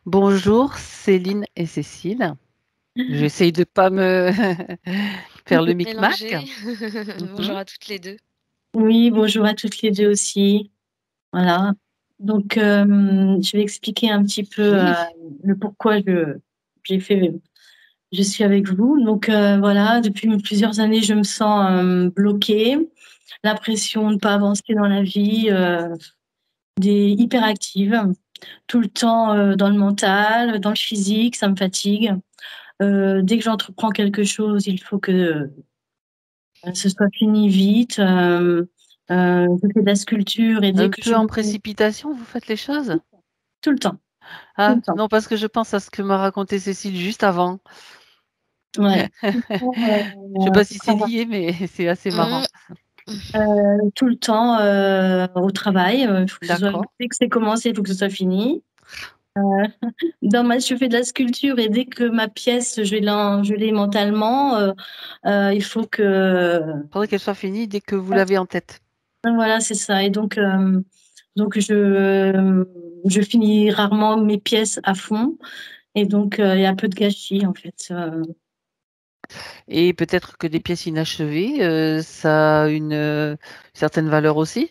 Bonjour Céline et Cécile. J'essaye de pas me faire le micmac. Mélanger. Mhm. Bonjour à toutes les deux. Oui, bonjour à toutes les deux aussi. Voilà. Donc, je vais expliquer un petit peu Oui. le pourquoi je suis avec vous. Donc, voilà, depuis plusieurs années, je me sens bloquée, l'impression de ne pas avancer dans la vie, hyperactive, tout le temps dans le mental, dans le physique, ça me fatigue. Dès que j'entreprends quelque chose, il faut que ce soit fini vite. Je fais de la sculpture et dès Un que peu je en me précipitation, vous faites les choses? tout le temps, tout Ah, le temps. non, parce que je pense à ce que m'a raconté Cécile juste avant. Ouais. Tout le temps, Je sais pas si au c'est travail. lié, mais c'est assez marrant. Tout le temps au travail. Il faut que ce soit D'accord. dès que c'est commencé, il faut que ce soit fini. Je fais de la sculpture et dès que ma pièce, je l'ai mentalement, il faut que Faudrait qu'elle soit finie dès que vous l'avez en tête. voilà, c'est ça. Et donc je finis rarement mes pièces à fond. Et donc, il y a un peu de gâchis, en fait. Et peut-être que des pièces inachevées, ça a une certaine valeur aussi.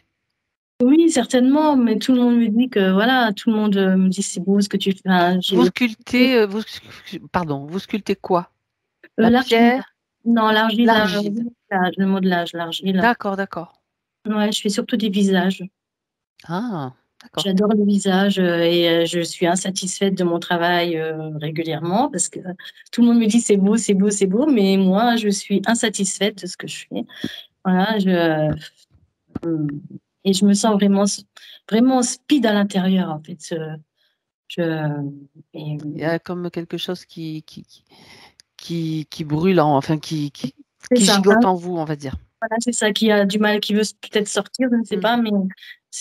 Oui, certainement, mais tout le monde me dit que, voilà, tout le monde me dit c'est beau ce que tu fais. Enfin, Vous sculptez, pardon, vous sculptez quoi? La l'argile. pierre, Non, l'argile, l'argile. le modelage, l'argile. D'accord, d'accord. Ouais, je fais surtout des visages. Ah, d'accord. J'adore les visages et je suis insatisfaite de mon travail régulièrement parce que tout le monde me dit c'est beau, c'est beau, c'est beau, mais moi, je suis insatisfaite de ce que je fais. Voilà, et je me sens vraiment speed à l'intérieur, en fait. Je, et, Il y a comme quelque chose qui brûle, enfin c'est qui ça, gigote en vous, on va dire. voilà, c'est ça qui a du mal, qui veut peut-être sortir, je ne sais pas, Mhm.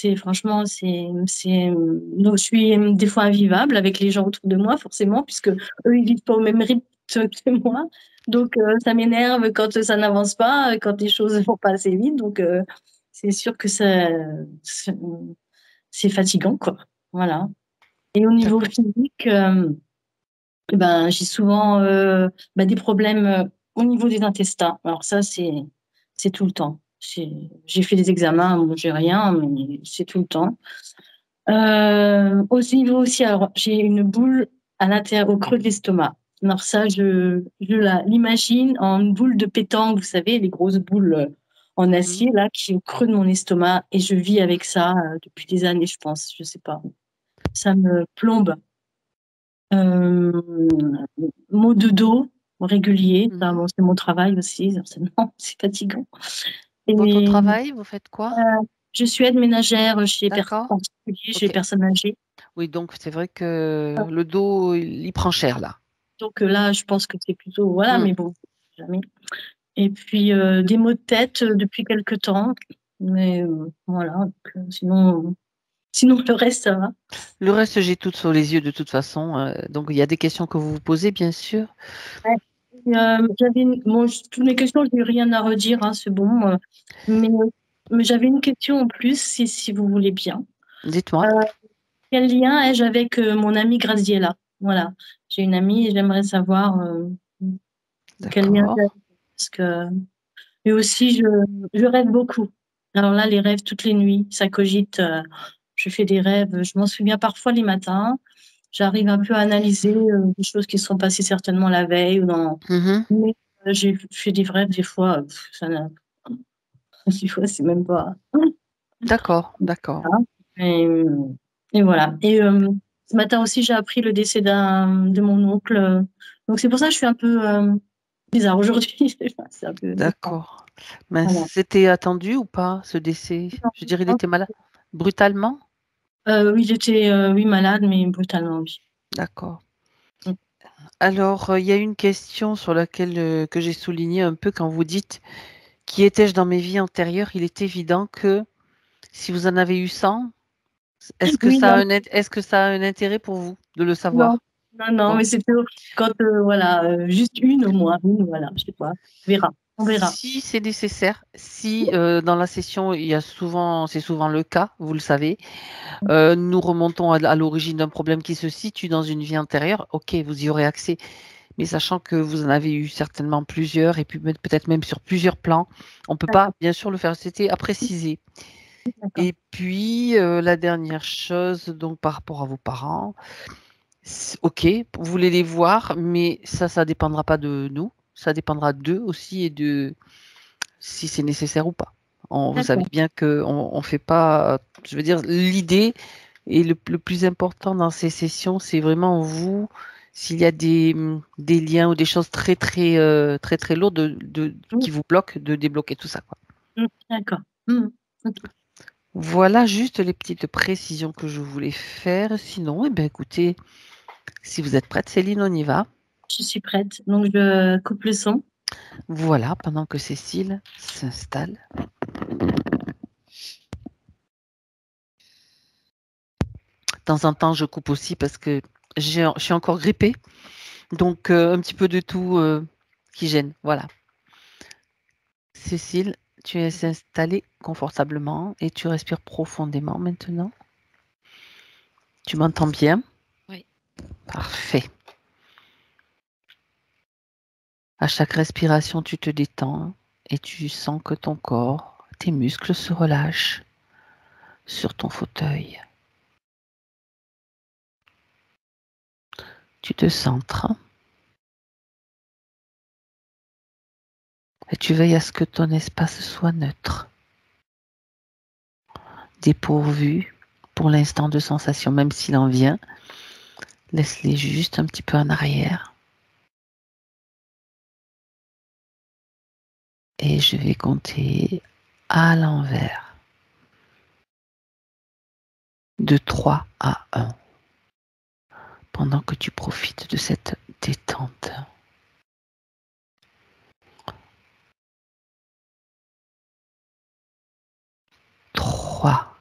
mais franchement, donc je suis des fois invivable avec les gens autour de moi, forcément, puisque eux, ils vivent pas au même rythme que moi. Donc, ça m'énerve quand ça n'avance pas, quand les choses vont pas assez vite. Donc, c'est sûr que c'est c'est fatigant, quoi. Voilà. Et au niveau D'accord. physique, ben, j'ai souvent des problèmes au niveau des intestins. Alors ça, c'est tout le temps. J'ai fait des examens, bon, j'ai rien, mais c'est tout le temps. Au niveau aussi, alors j'ai une boule à l'intérieur, au creux de l'estomac. Alors ça, l'imagine en une boule de pétanque, vous savez, les grosses boules en Mhm. acier là, qui est au creux de mon estomac, et je vis avec ça depuis des années, je pense. Je sais pas. Ça me plombe. Maux de dos réguliers. Ça, Mhm. bon, c'est mon travail aussi, certainement. C'est fatigant. Votre Et travail, vous faites quoi? je suis aide ménagère chez les personnes D'accord. particulières, chez les Ok. personnes âgées. Oui, donc c'est vrai que le dos, il prend cher là. Donc là, je pense que c'est plutôt voilà, Mm. mais bon, jamais. Et puis des maux de tête depuis quelque temps, mais voilà. Donc, sinon le reste ça va. Le reste, j'ai tout sur les yeux de toute façon. Donc il y a des questions que vous vous posez, bien sûr. Ouais. Bon, toutes mes questions, je n'ai rien à redire, hein, c'est bon. Mais, mais j'avais une question en plus, si vous voulez bien. Dites-moi. Euh, Quel lien ai-je avec mon amie Graziella? Voilà, j'ai une amie et j'aimerais savoir quel lien D'accord. j'ai. Parce que et aussi, je rêve beaucoup. Alors là, les rêves toutes les nuits, ça cogite. Je fais des rêves, je m'en souviens parfois les matins. J'arrive un peu à analyser des choses qui se sont passées certainement la veille ou dans. Mhm. Mais j'ai fait des rêves des fois, des fois c'est même pas. D'accord, d'accord. Voilà. Et, et voilà. Et ce matin aussi, j'ai appris le décès de mon oncle. Donc c'est pour ça que je suis un peu bizarre aujourd'hui. C'est un peu différent. D'accord. Mais Voilà. c'était attendu ou pas, ce décès? Je dirais, il était malade. Brutalement? Oui, j'étais oui, malade, mais brutalement, oui. D'accord. Mm. Alors, il y a une question sur laquelle que j'ai souligné un peu quand vous dites qui étais-je dans mes vies antérieures? Il est évident que si vous en avez eu 100, Oui, non, est-ce que ça a un intérêt pour vous de le non, savoir? non, non, Non? mais c'était quand, voilà, juste une au moins, une, voilà, je sais pas, on verra. On verra. Si c'est nécessaire, si dans la session, c'est souvent le cas, vous le savez, nous remontons à l'origine d'un problème qui se situe dans une vie antérieure, ok, vous y aurez accès. Mais sachant que vous en avez eu certainement plusieurs, et puis peut-être même sur plusieurs plans, on ne peut pas, D'accord, bien sûr, le faire. C'était à préciser. d'accord. Et puis, la dernière chose, donc par rapport à vos parents, ok, vous voulez les voir, mais ça dépendra pas de nous. Ça dépendra d'eux aussi et de si c'est nécessaire ou pas. Vous savez D'accord. bien qu'on ne fait pas, je veux dire, l'idée et le plus important dans ces sessions, c'est vraiment vous, s'il y a des liens ou des choses très, très lourdes Mm, qui vous bloquent, de débloquer tout ça, quoi. d'accord. Mm, ok. Voilà juste les petites précisions que je voulais faire. Sinon, eh bien, écoutez, si vous êtes prête, Céline, on y va. Je suis prête. Donc, je coupe le son. Voilà, pendant que Cécile s'installe. De temps en temps, je coupe aussi parce que je suis encore grippée. Donc, un petit peu de tout qui gêne. Voilà. Cécile, tu es installée confortablement et tu respires profondément maintenant. Tu m'entends bien? Oui. Parfait. À chaque respiration, tu te détends et tu sens que ton corps, tes muscles se relâchent sur ton fauteuil. Tu te centres et tu veilles à ce que ton espace soit neutre, dépourvu pour l'instant de sensations, même s'il en vient. Laisse-les juste un petit peu en arrière. Et je vais compter à l'envers, de 3 à 1, pendant que tu profites de cette détente. 3,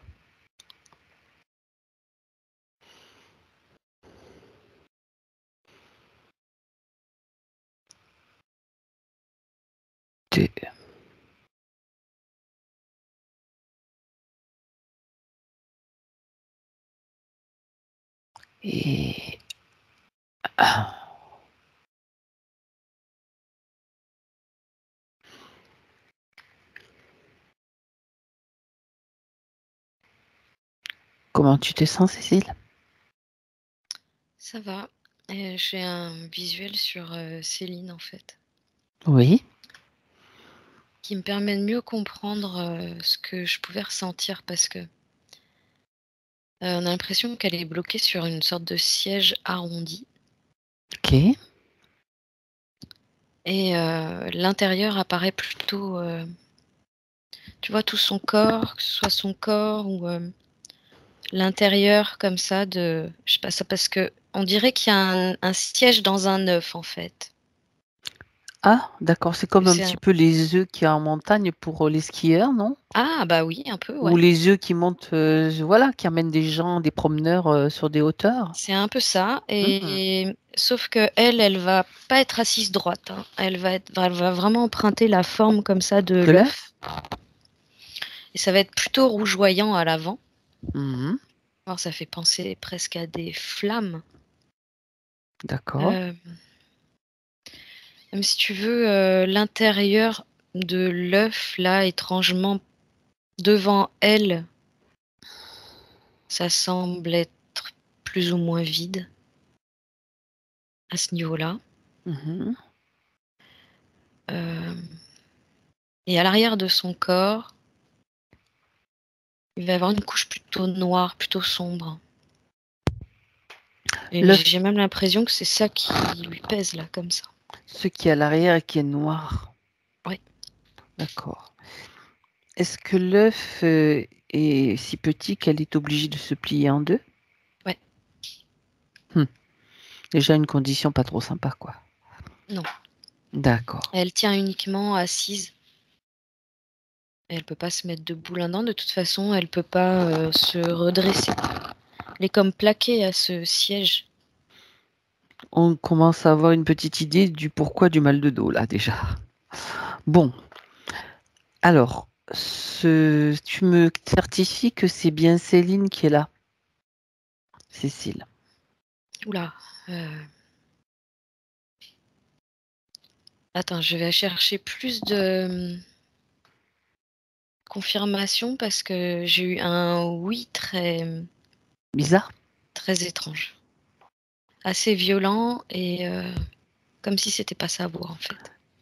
2, et 1. Comment tu te sens, Cécile? Ça va. J'ai un visuel sur Céline, en fait, Oui. qui me permet de mieux comprendre ce que je pouvais ressentir parce que on a l'impression qu'elle est bloquée sur une sorte de siège arrondi. Ok. Et l'intérieur apparaît plutôt, tu vois, tout son corps, que ce soit son corps ou l'intérieur comme ça de, je sais pas ça, parce que on dirait qu'il y a un siège dans un œuf, en fait. Ah, d'accord. C'est Que comme un c'est petit un peu les œufs qu'il y a en montagne pour les skieurs, non? Ah bah oui, un peu, Ou ouais. les œufs qui montent, voilà, qui amènent des gens, des promeneurs sur des hauteurs. C'est un peu ça Mhm. et sauf qu'elle va pas être assise droite, hein. Elle va vraiment emprunter la forme comme ça de De l'œuf? l'œuf et ça va être plutôt rougeoyant à l'avant. Mhm. Alors ça fait penser presque à des flammes. D'accord. Hem, Même si tu veux, l'intérieur de l'œuf là, étrangement devant elle, ça semble être plus ou moins vide à ce niveau-là. Mhm. Hem Et à l'arrière de son corps, il va y avoir une couche plutôt noire, plutôt sombre. Et L'œuf, j'ai même l'impression que c'est ça qui lui pèse là, comme ça. ce qui est à l'arrière et qui est noir. Oui. D'accord. Est-ce que l'œuf est si petit qu'elle est obligée de se plier en deux? Ouais. Déjà une condition pas trop sympa, quoi. Non. D'accord. Elle tient uniquement assise. Elle peut pas se mettre debout là-dedans. De toute façon, elle peut pas se redresser. Elle est comme plaquée à ce siège. On commence à avoir une petite idée du pourquoi du mal de dos, là, déjà. Bon, alors, tu me certifies que c'est bien Céline qui est là, Cécile. Oula. Attends, je vais chercher plus de confirmation parce que j'ai eu un oui très, Bizarre. très étrange. Assez violent et comme si c'était pas sa voix en fait.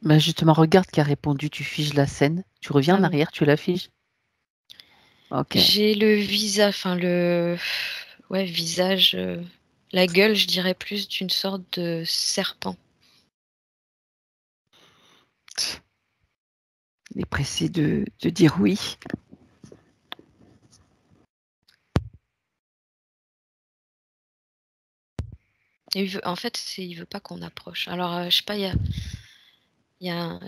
Ben justement, regarde qui a répondu, tu figes la scène. Tu reviens en Ah oui. arrière, tu la figes. Ok. J'ai le visage, enfin visage, la gueule, je dirais plus d'une sorte de serpent. Il est pressé de dire oui. Et en fait, il veut pas qu'on approche. Alors, je sais pas, il y a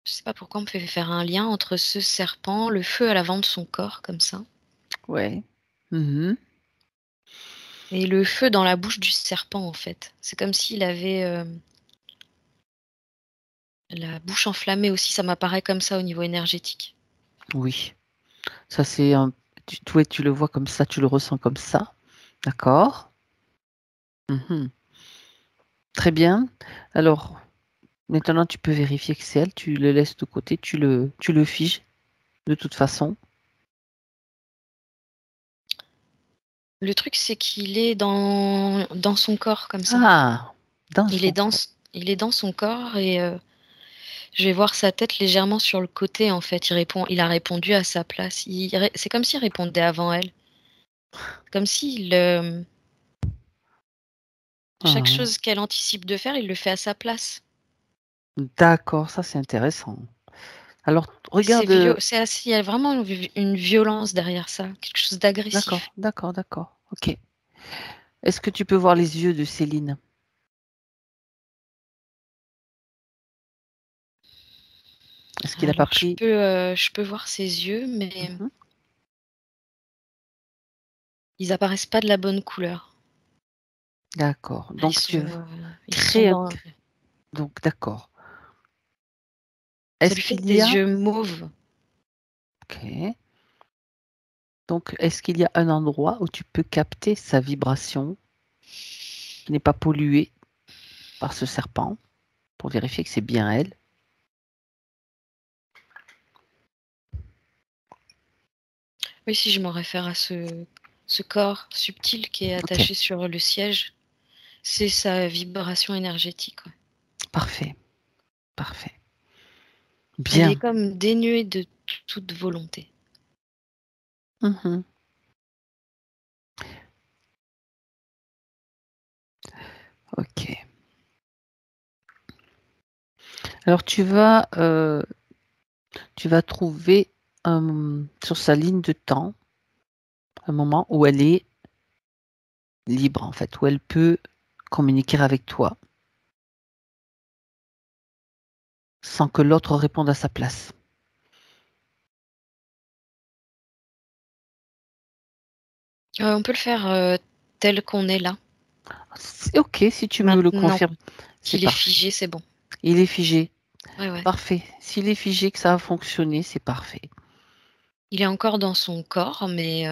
je sais pas pourquoi on me fait faire un lien entre ce serpent, le feu à l'avant de son corps comme ça, Ouais. Mhm. et le feu dans la bouche du serpent en fait. C'est comme s'il avait, la bouche enflammée aussi, ça m'apparaît comme ça au niveau énergétique. Oui. Ça, c'est un. Tu le vois comme ça, tu le ressens comme ça. D'accord. Mhm. Très bien. Alors, maintenant, tu peux vérifier que c'est elle. Tu le laisses de côté. Tu le figes de toute façon. Le truc, c'est qu'il est dans son corps comme ça. Ah, dans Il son est dans corps. il est dans son corps et je vais voir sa tête légèrement sur le côté en fait. Il a répondu à sa place. C'est comme s'il répondait avant elle. Comme s'il, chaque Ah, chose qu'elle anticipe de faire, il le fait à sa place. d'accord, ça c'est intéressant. Alors, C'est regarde. c'est assez, il y a vraiment une violence derrière ça, quelque chose D'accord, d'agressif. d'accord, d'accord. Ok. Est-ce que tu peux voir les yeux de Céline? Est-ce qu'il n'a pas Alors pris? je peux voir ses yeux, mais Mhm. ils apparaissent pas de la bonne couleur. D'accord. Ah, Donc, tu ils sont très. dans Donc, d'accord. ça Est-ce lui fait qu'il y des a. yeux mauves. Ok. Donc, est-ce qu'il y a un endroit où tu peux capter sa vibration qui n'est pas polluée par ce serpent pour vérifier que c'est bien elle? Oui, si je me réfère à ce corps subtil qui est Ok, attaché sur le siège, c'est sa vibration énergétique, ouais. parfait, parfait. Elle est Bien. comme dénuée de toute volonté. Mhm. Ok. Alors, tu vas trouver sur sa ligne de temps un moment où elle est libre, en fait, où elle peut communiquer avec toi sans que l'autre réponde à sa place. On peut le faire, tel qu'on est là. C'est ok, si tu me le Maintenant confirmes, c'est qu'il est parfait. figé, c'est bon. Il est figé. Ouais, ouais. Parfait. S'il est figé, que ça a fonctionné, c'est parfait. Il est encore dans son corps, mais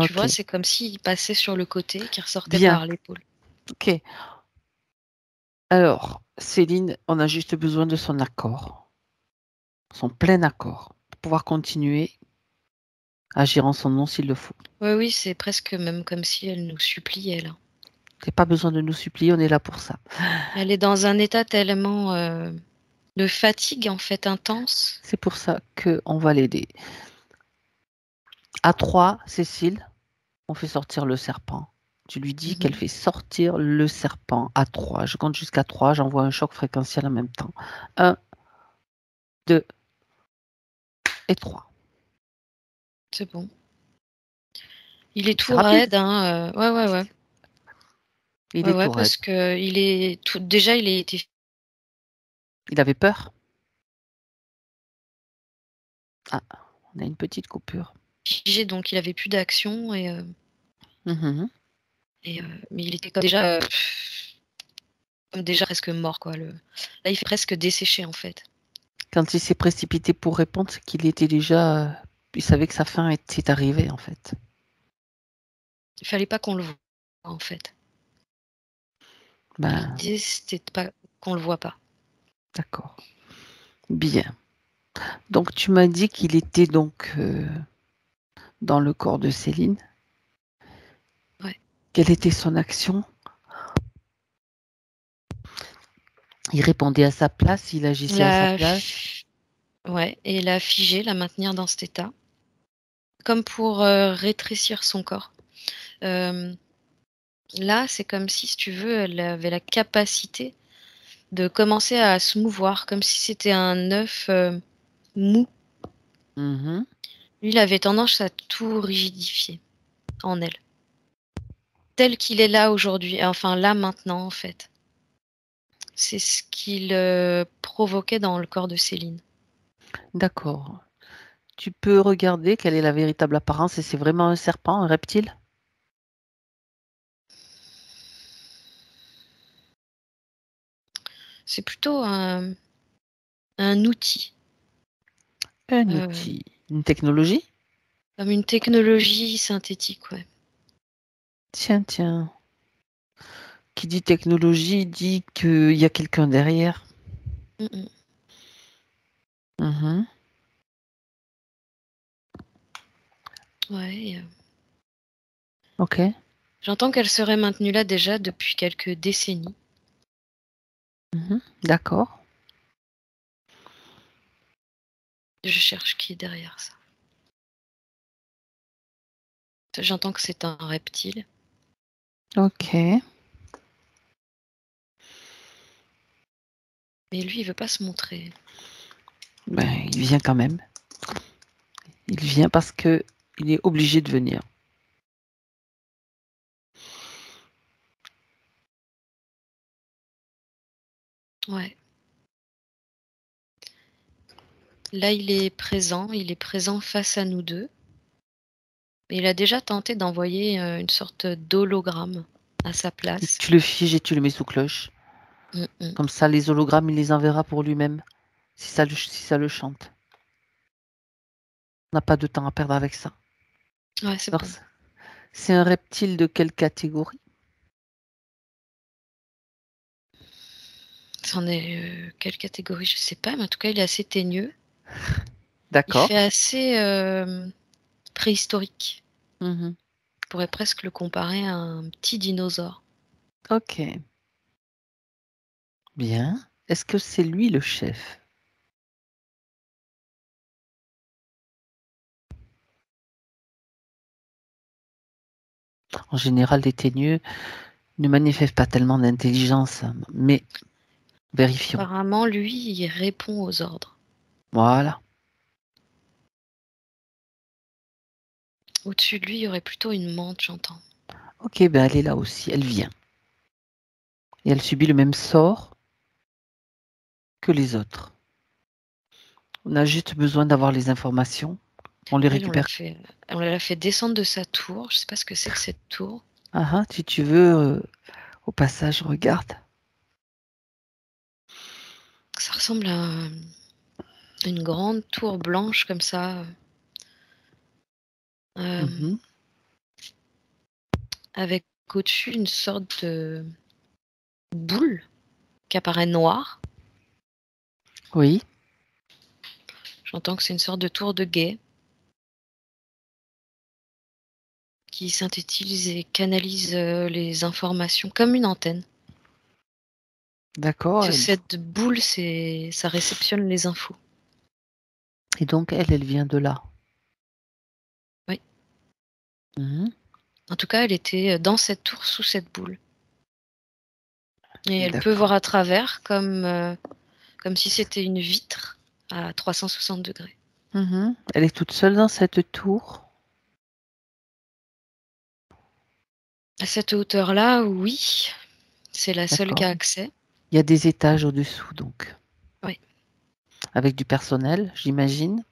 tu vois, Ok. c'est comme s'il passait sur le côté, qui ressortait Bien. par l'épaule. Ok. Alors, Céline, on a juste besoin de son accord, son plein accord, pour pouvoir continuer à agir en son nom s'il le faut. Oui, oui, c'est presque même comme si elle nous suppliait, là. Tu n'as pas besoin de nous supplier, on est là pour ça. Elle est dans un état tellement, de fatigue, en fait, intense. C'est pour ça qu'on va l'aider. À 3, Cécile, on fait sortir le serpent. Tu lui dis qu'elle Mmh. fait sortir le serpent à 3. Je compte jusqu'à 3, j'envoie un choc fréquentiel en même temps. 1, 2 et 3. C'est bon. Il est C'est tout rapide. raide, hein, ouais, ouais, ouais. Il Ouais, est ouais, tout raide. parce qu'il est tout déjà, il était Il avait peur. Ah, on a une petite coupure. figé, donc il avait plus d'action Mhm. mais il était comme déjà, comme déjà presque mort, quoi, là, il fait presque dessécher, en fait. Quand il s'est précipité pour répondre, c'est qu'il était déjà... il savait que sa fin était arrivée, en fait. Il fallait pas qu'on le voie, en fait. Ben, L'idée, c'était pas qu'on le voit pas. d'accord. Bien. Donc, tu m'as dit qu'il était donc dans le corps de Céline. Ouais. Quelle était son action? Il répondait à sa place, il agissait à sa place. Ouais, et la figer, la maintenir dans cet état, comme pour rétrécir son corps. Là, c'est comme si tu veux, elle avait la capacité de commencer à se mouvoir, comme si c'était un œuf mou. Mhm. Lui, il avait tendance à tout rigidifier en elle. Tel qu'il est là aujourd'hui, enfin là maintenant en fait. C'est ce qu'il provoquait dans le corps de Céline. D'accord. Tu peux regarder quelle est la véritable apparence et c'est vraiment un serpent, un reptile? C'est plutôt un outil, Un outil. Une technologie? comme une technologie synthétique, ouais. Tiens, tiens. Qui dit technologie dit qu'il y a quelqu'un derrière. Mm. Mhm. Ouais. Ok. J'entends qu'elle serait maintenue là déjà depuis quelques décennies. Mhm. D'accord. Je cherche qui est derrière ça. J'entends que c'est un reptile. Ok. Mais lui, il veut pas se montrer. Ben, il vient quand même. Il vient parce que il est obligé de venir. Ouais. Là, il est présent face à nous deux. Et il a déjà tenté d'envoyer une sorte d'hologramme à sa place. Tu le figes et tu le mets sous cloche. Mm. Comme ça, les hologrammes, il les enverra pour lui-même. Si ça le chante. On n'a pas de temps à perdre avec ça. Ouais, c'est Alors, bon. c'est un reptile de quelle catégorie? C'en est quelle catégorie, je sais pas, mais en tout cas, il est assez teigneux. Il D'accord. fait assez préhistorique. Mhm. On pourrait presque le comparer à un petit dinosaure. Ok. Bien. Est-ce que c'est lui le chef? En général, les teigneux ne manifestent pas tellement d'intelligence, mais vérifions. Apparemment, lui, il répond aux ordres. Voilà. Au-dessus de lui, il y aurait plutôt une menthe, j'entends. Ok, ben elle est là aussi, elle vient. Et elle subit le même sort que les autres. On a juste besoin d'avoir les informations. On les Elle, récupère. on l'a fait descendre de sa tour. Je sais pas ce que c'est que cette tour. Ah, si tu veux, au passage, regarde. Ça ressemble à une grande tour blanche comme ça. Mhm. Avec au-dessus une sorte de boule qui apparaît noire. Oui, J'entends que c'est une sorte de tour de guet qui synthétise et canalise les informations comme une antenne. d'accord. Cette boule, ça réceptionne les infos. Et donc, elle vient de là. Oui. Mhm. En tout cas, elle était dans cette tour sous cette boule. Et elle peut D'accord. voir à travers comme si c'était une vitre à 360 degrés. Mhm. Elle est toute seule dans cette tour. À cette hauteur-là, oui, c'est la seule qui D'accord. a accès. Il y a des étages au-dessous, donc. Oui. Avec du personnel, j'imagine.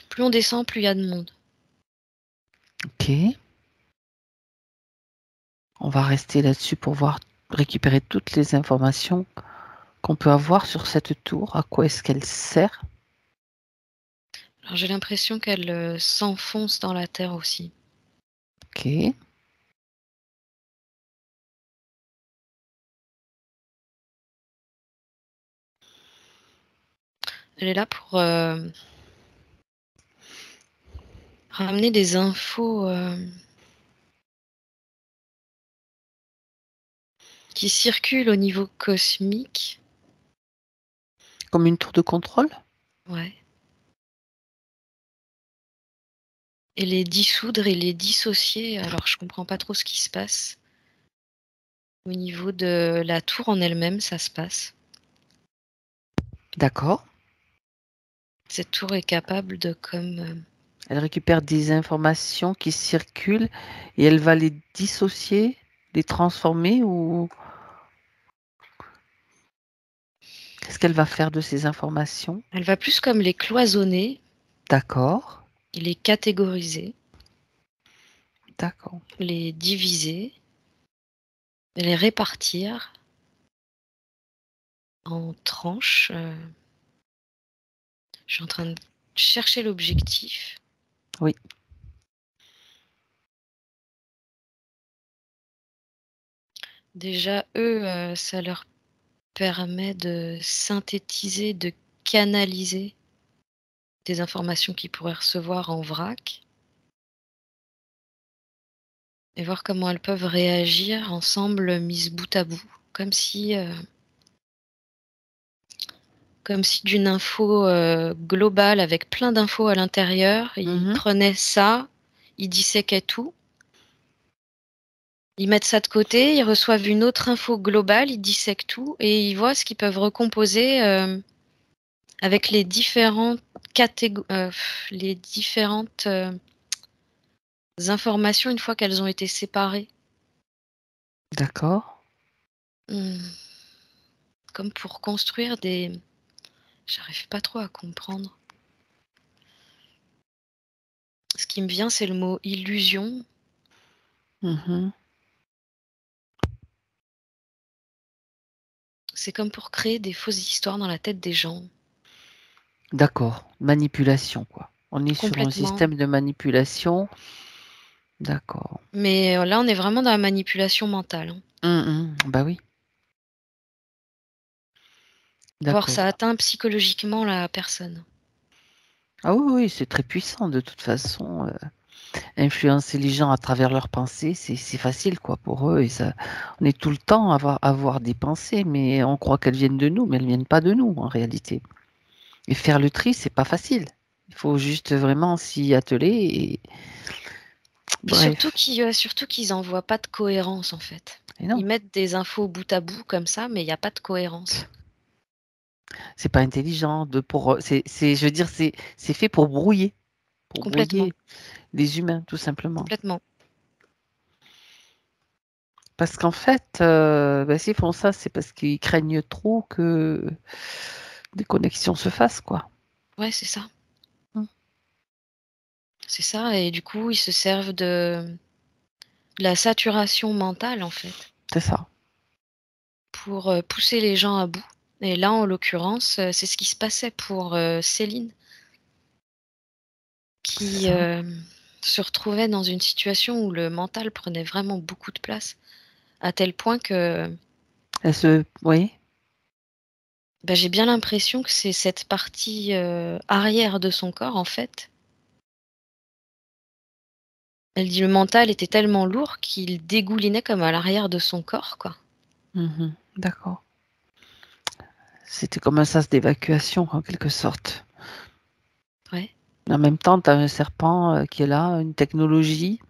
Plus on descend, plus il y a de monde. Ok. On va rester là-dessus pour récupérer toutes les informations qu'on peut avoir sur cette tour? À quoi est-ce qu'elle sert? Alors j'ai l'impression qu'elle s'enfonce dans la terre aussi. Ok. Elle est là pour ramener des infos qui circulent au niveau cosmique. Comme une tour de contrôle? Ouais. Et les dissoudre et les dissocier. Alors je comprends pas trop ce qui se passe. Au niveau de la tour en elle-même, ça se passe. D'accord. Cette tour est capable de Elle récupère des informations qui circulent et elle va les dissocier, les transformer ou qu'est-ce qu'elle va faire de ces informations? elle va plus comme les cloisonner D'accord. et les catégoriser, D'accord. les diviser, les répartir en tranches. Je suis en train de chercher l'objectif. Oui. Déjà, eux, ça leur permet de synthétiser, de canaliser des informations qu'ils pourraient recevoir en vrac et voir comment elles peuvent réagir ensemble, mises bout à bout, comme si d'une info globale avec plein d'infos à l'intérieur, ils Mhm. prenaient ça, ils disséquaient tout, ils mettent ça de côté, ils reçoivent une autre info globale, ils dissèquent tout et ils voient ce qu'ils peuvent recomposer avec les différentes informations une fois qu'elles ont été séparées. D'accord. Comme pour construire des... J'arrive pas trop à comprendre. Ce qui me vient, c'est le mot illusion. Mhm. C'est comme pour créer des fausses histoires dans la tête des gens. D'accord. Manipulation, quoi. On est sur un Complètement. système de manipulation. D'accord. Mais là, on est vraiment dans la manipulation mentale. Bah oui. Voir D'accord. ça atteint psychologiquement la personne. Ah oui, oui, c'est très puissant de toute façon. Influencer les gens à travers leurs pensées, c'est facile quoi pour eux. Et ça, on est tout le temps à avoir des pensées, mais on croit qu'elles viennent de nous, mais elles viennent pas de nous en réalité. Et faire le tri, c'est pas facile. Il faut juste vraiment s'y atteler et Puis surtout bref. qu'ils envoient pas de cohérence en fait. Et Ils non, mettent des infos bout à bout comme ça, mais il n'y a pas de cohérence. c'est pas intelligent je veux dire, c'est fait pour Complètement. brouiller les humains, tout simplement. Complètement. Parce qu'en fait, s'ils font ça, c'est parce qu'ils craignent trop que des connexions se fassent, quoi. Ouais, c'est ça. Mm. C'est ça. Et du coup, ils se servent de la saturation mentale en fait C'est ça. pour pousser les gens à bout. Et là, en l'occurrence, c'est ce qui se passait pour Céline, C'est qui ça. se retrouvait dans une situation où le mental prenait vraiment beaucoup de place, à tel point que Oui, bah, j'ai bien l'impression que c'est cette partie arrière de son corps, en fait. Elle dit le mental était tellement lourd qu'il dégoulinait comme à l'arrière de son corps, quoi. mhm, d'accord. C'était comme un sas d'évacuation, en quelque sorte. Ouais. Mais en même temps, tu as un serpent qui est là, une technologie.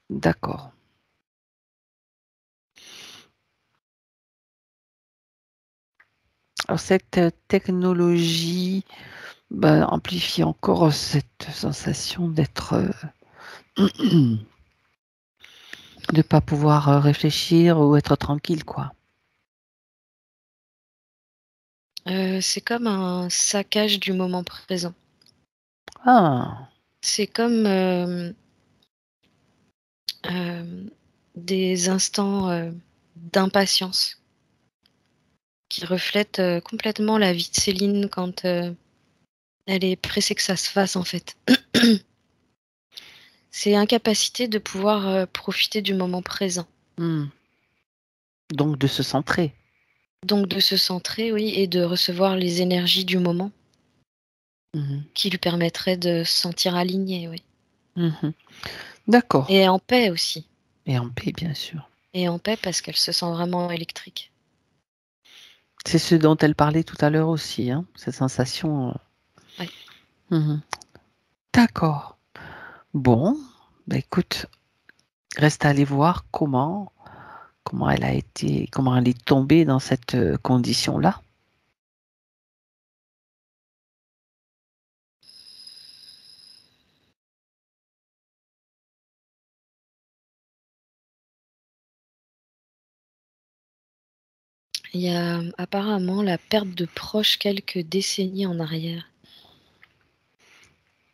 D'accord. Alors, cette technologie amplifie encore cette sensation d'être, de ne pas pouvoir réfléchir ou être tranquille, quoi. C'est comme un saccage du moment présent. Ah, C'est comme des instants d'impatience. qui reflète complètement la vie de Céline quand elle est pressée que ça se fasse, en fait. C'est incapacité de pouvoir profiter du moment présent. Donc de se centrer. Donc de se centrer, oui, et de recevoir les énergies du moment qui lui permettraient de se sentir aligné, oui. D'accord. Et en paix aussi. Et en paix, bien sûr. Et en paix parce qu'elle se sent vraiment électrique. C'est ce dont elle parlait tout à l'heure aussi, hein, cette sensation. Ouais. D'accord. Bon, bah écoute, reste à aller voir comment elle est tombée dans cette condition-là. Il y a apparemment la perte de proches quelques décennies en arrière.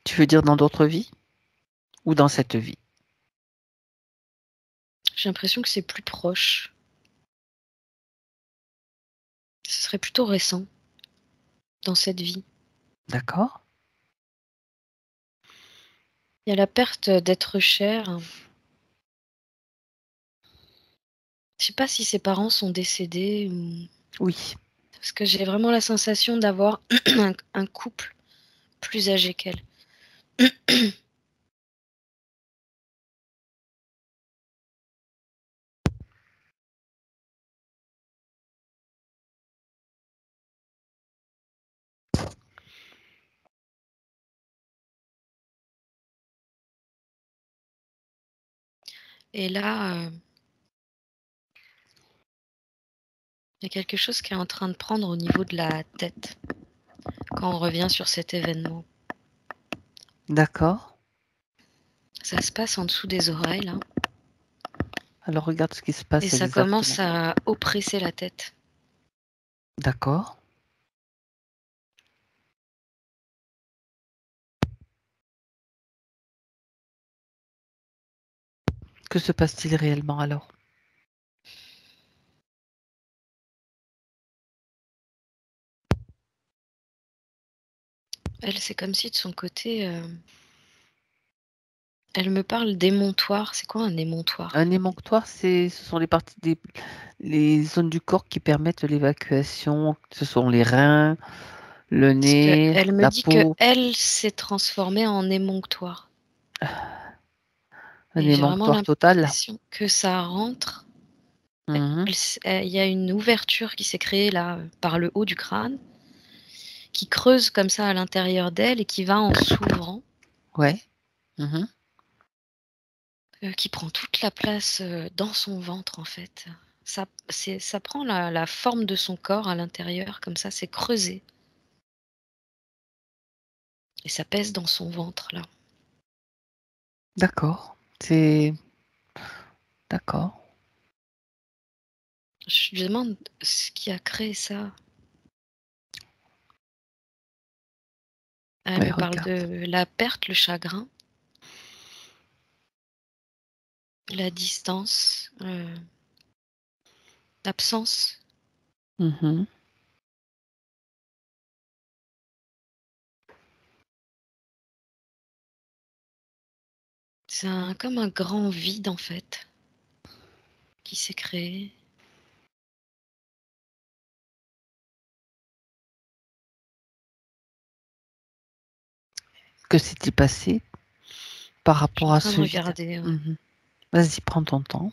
Tu veux dire dans d'autres vies ou dans cette vie? J'ai l'impression que c'est plus proche. Ce serait plutôt récent dans cette vie. D'accord. Il y a la perte d'être cher. Je sais pas si ses parents sont décédés ou... Oui. Parce que j'ai vraiment la sensation d'avoir un couple plus âgé qu'elle. Et là, il y a quelque chose qui est en train de prendre au niveau de la tête quand on revient sur cet événement. D'accord. Ça se passe en dessous des oreilles, là. Alors regarde ce qui se passe Et ça exactement. commence à oppresser la tête. D'accord. Que se passe-t-il réellement alors? Elle, c'est comme si de son côté, elle me parle d'émonctoire. C'est quoi un émonctoire? Un émonctoire, ce sont les zones du corps qui permettent l'évacuation. Ce sont les reins, le Parce nez, qu'elle me la dit que peau. elle s'est transformée en émonctoire. Un Et j'ai vraiment émonctoire total. l'impression que ça rentre. Mhm. Il y a une ouverture qui s'est créée là, par le haut du crâne, qui creuse comme ça à l'intérieur d'elle et qui va en s'ouvrant, Ouais. Mhm. qui prend toute la place dans son ventre en fait. Ça prend la forme de son corps à l'intérieur, comme ça, c'est creusé. Et ça pèse dans son ventre là. D'accord. D'accord. Je lui demande ce qui a créé ça. Elle Ouais, me parle regarde. de la perte, le chagrin, la distance, l'absence. Mhm. C'est comme un grand vide en fait qui s'est créé. Que s'est-il passé par Je suis rapport en à train de ce vide? regarder. Ouais. Mhm. Vas-y, prends ton temps.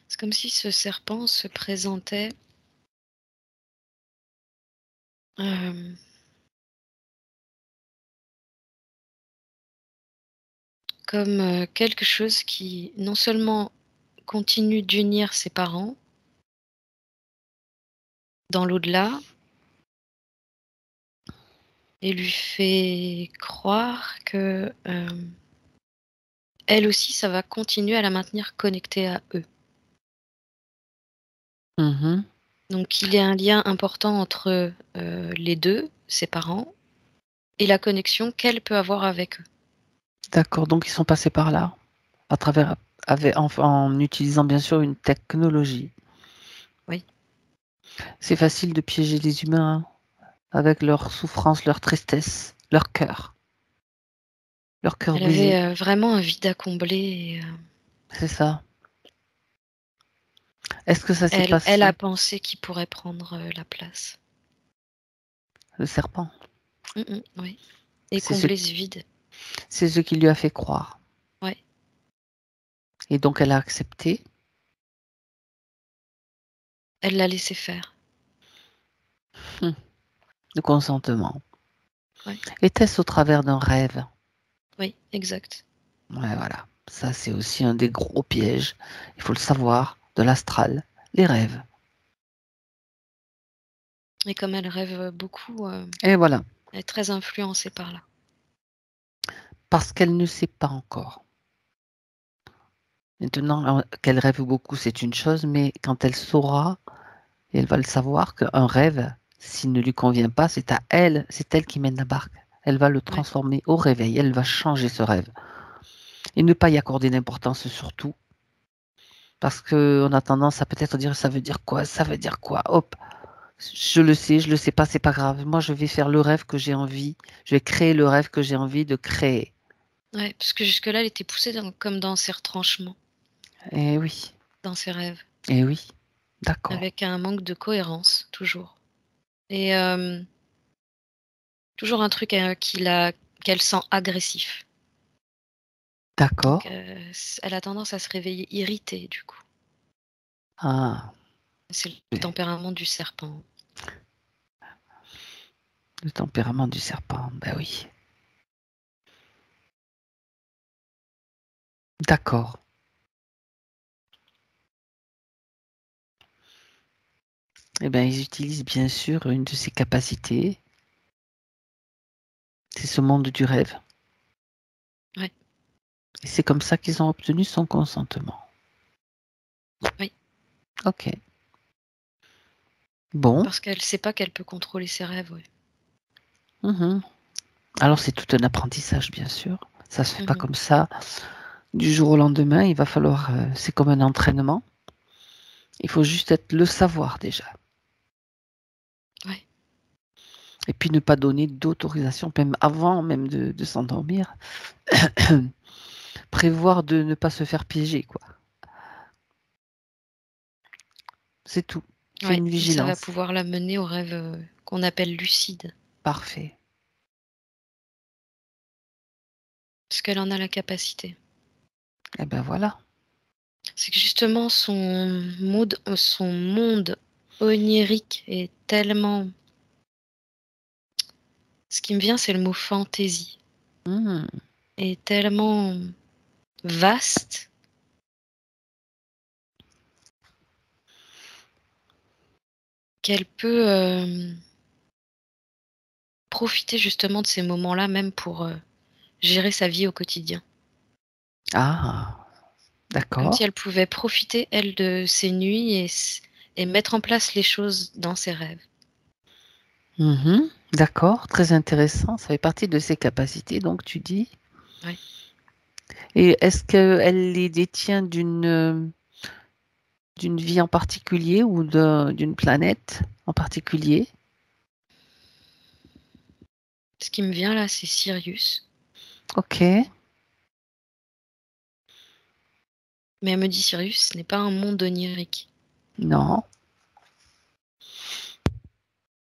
C'est comme si ce serpent se présentait comme quelque chose qui non seulement continue d'unir ses parents dans l'au-delà et lui fait croire que elle aussi, ça va continuer à la maintenir connectée à eux. Mhm. Donc il y a un lien important entre les deux, ses parents, et la connexion qu'elle peut avoir avec eux. D'accord, donc ils sont passés par là, à travers, en utilisant bien sûr une technologie. Oui. C'est facile de piéger les humains avec leur souffrance, leur tristesse, leur cœur Elle brisé. avait vraiment un vide à combler. Et, C'est ça. Est-ce que ça s'est elle a passé, pensé qu'il pourrait prendre la place. le serpent? Oui. Et C'est ce, combler ce vide. c'est ce qui lui a fait croire. Ouais. Et donc elle a accepté. Elle l'a laissé faire. Le consentement. Ouais. Était-ce au travers d'un rêve? Oui, exact. Ouais, voilà. Ça, c'est aussi un des gros pièges. Il faut le savoir, de l'astral, les rêves. Et comme elle rêve beaucoup, Et voilà. elle est très influencée par là. Parce qu'elle ne sait pas encore. Maintenant, qu'elle rêve beaucoup, c'est une chose, mais quand elle saura, et elle va le savoir, qu'un rêve, s'il ne lui convient pas, c'est à elle, c'est elle qui mène la barque. Elle va le Ouais. transformer au réveil, elle va changer ce rêve. Et ne pas y accorder d'importance surtout, parce qu'on a tendance à peut-être dire ça veut dire quoi, ça veut dire quoi, hop, je le sais pas, c'est pas grave. Moi, je vais faire le rêve que j'ai envie, je vais créer le rêve que j'ai envie de créer. Ouais, parce que jusque-là, elle était poussée comme dans ses retranchements, Eh oui, dans ses rêves, eh oui, d'accord, avec un manque de cohérence, toujours. Et toujours un truc qu'elle sent agressif. Donc, d'accord. elle a tendance à se réveiller irritée, du coup. Ah, C'est le oui, tempérament du serpent. le tempérament du serpent, ben oui. D'accord. Eh bien, ils utilisent bien sûr une de ces capacités, c'est ce monde du rêve. Ouais. Et c'est comme ça qu'ils ont obtenu son consentement. Oui. Ok. Bon. Parce qu'elle sait pas qu'elle peut contrôler ses rêves, ouais. Mhm. Alors c'est tout un apprentissage, bien sûr. Ça se fait pas Mhm. comme ça du jour au lendemain. Il va falloir, c'est comme un entraînement. Il faut juste le savoir déjà. Ouais. Et puis ne pas donner d'autorisation, même avant même de s'endormir. Prévoir de ne pas se faire piéger, quoi. C'est tout. C'est Ouais. une Et ça va vigilance. pouvoir la mener au rêve qu'on appelle lucide. Parfait. Parce qu'elle en a la capacité. Et ben voilà. C'est que justement, son monde onirique est tellement. Ce qui me vient, c'est le mot fantaisie. Mhm. Est tellement vaste qu'elle peut profiter justement de ces moments-là, même pour gérer sa vie au quotidien. Ah, Comme si d'accord. elle pouvait profiter, elle, de ses nuits et mettre en place les choses dans ses rêves. Mhm. D'accord, très intéressant. Ça fait partie de ses capacités, donc tu dis. Ouais. Et est-ce qu'elle les détient d'une vie en particulier ou d'une planète en particulier? Ce qui me vient là, c'est Sirius. Ok, Mais elle me dit Sirius, ce n'est pas un monde onirique. non,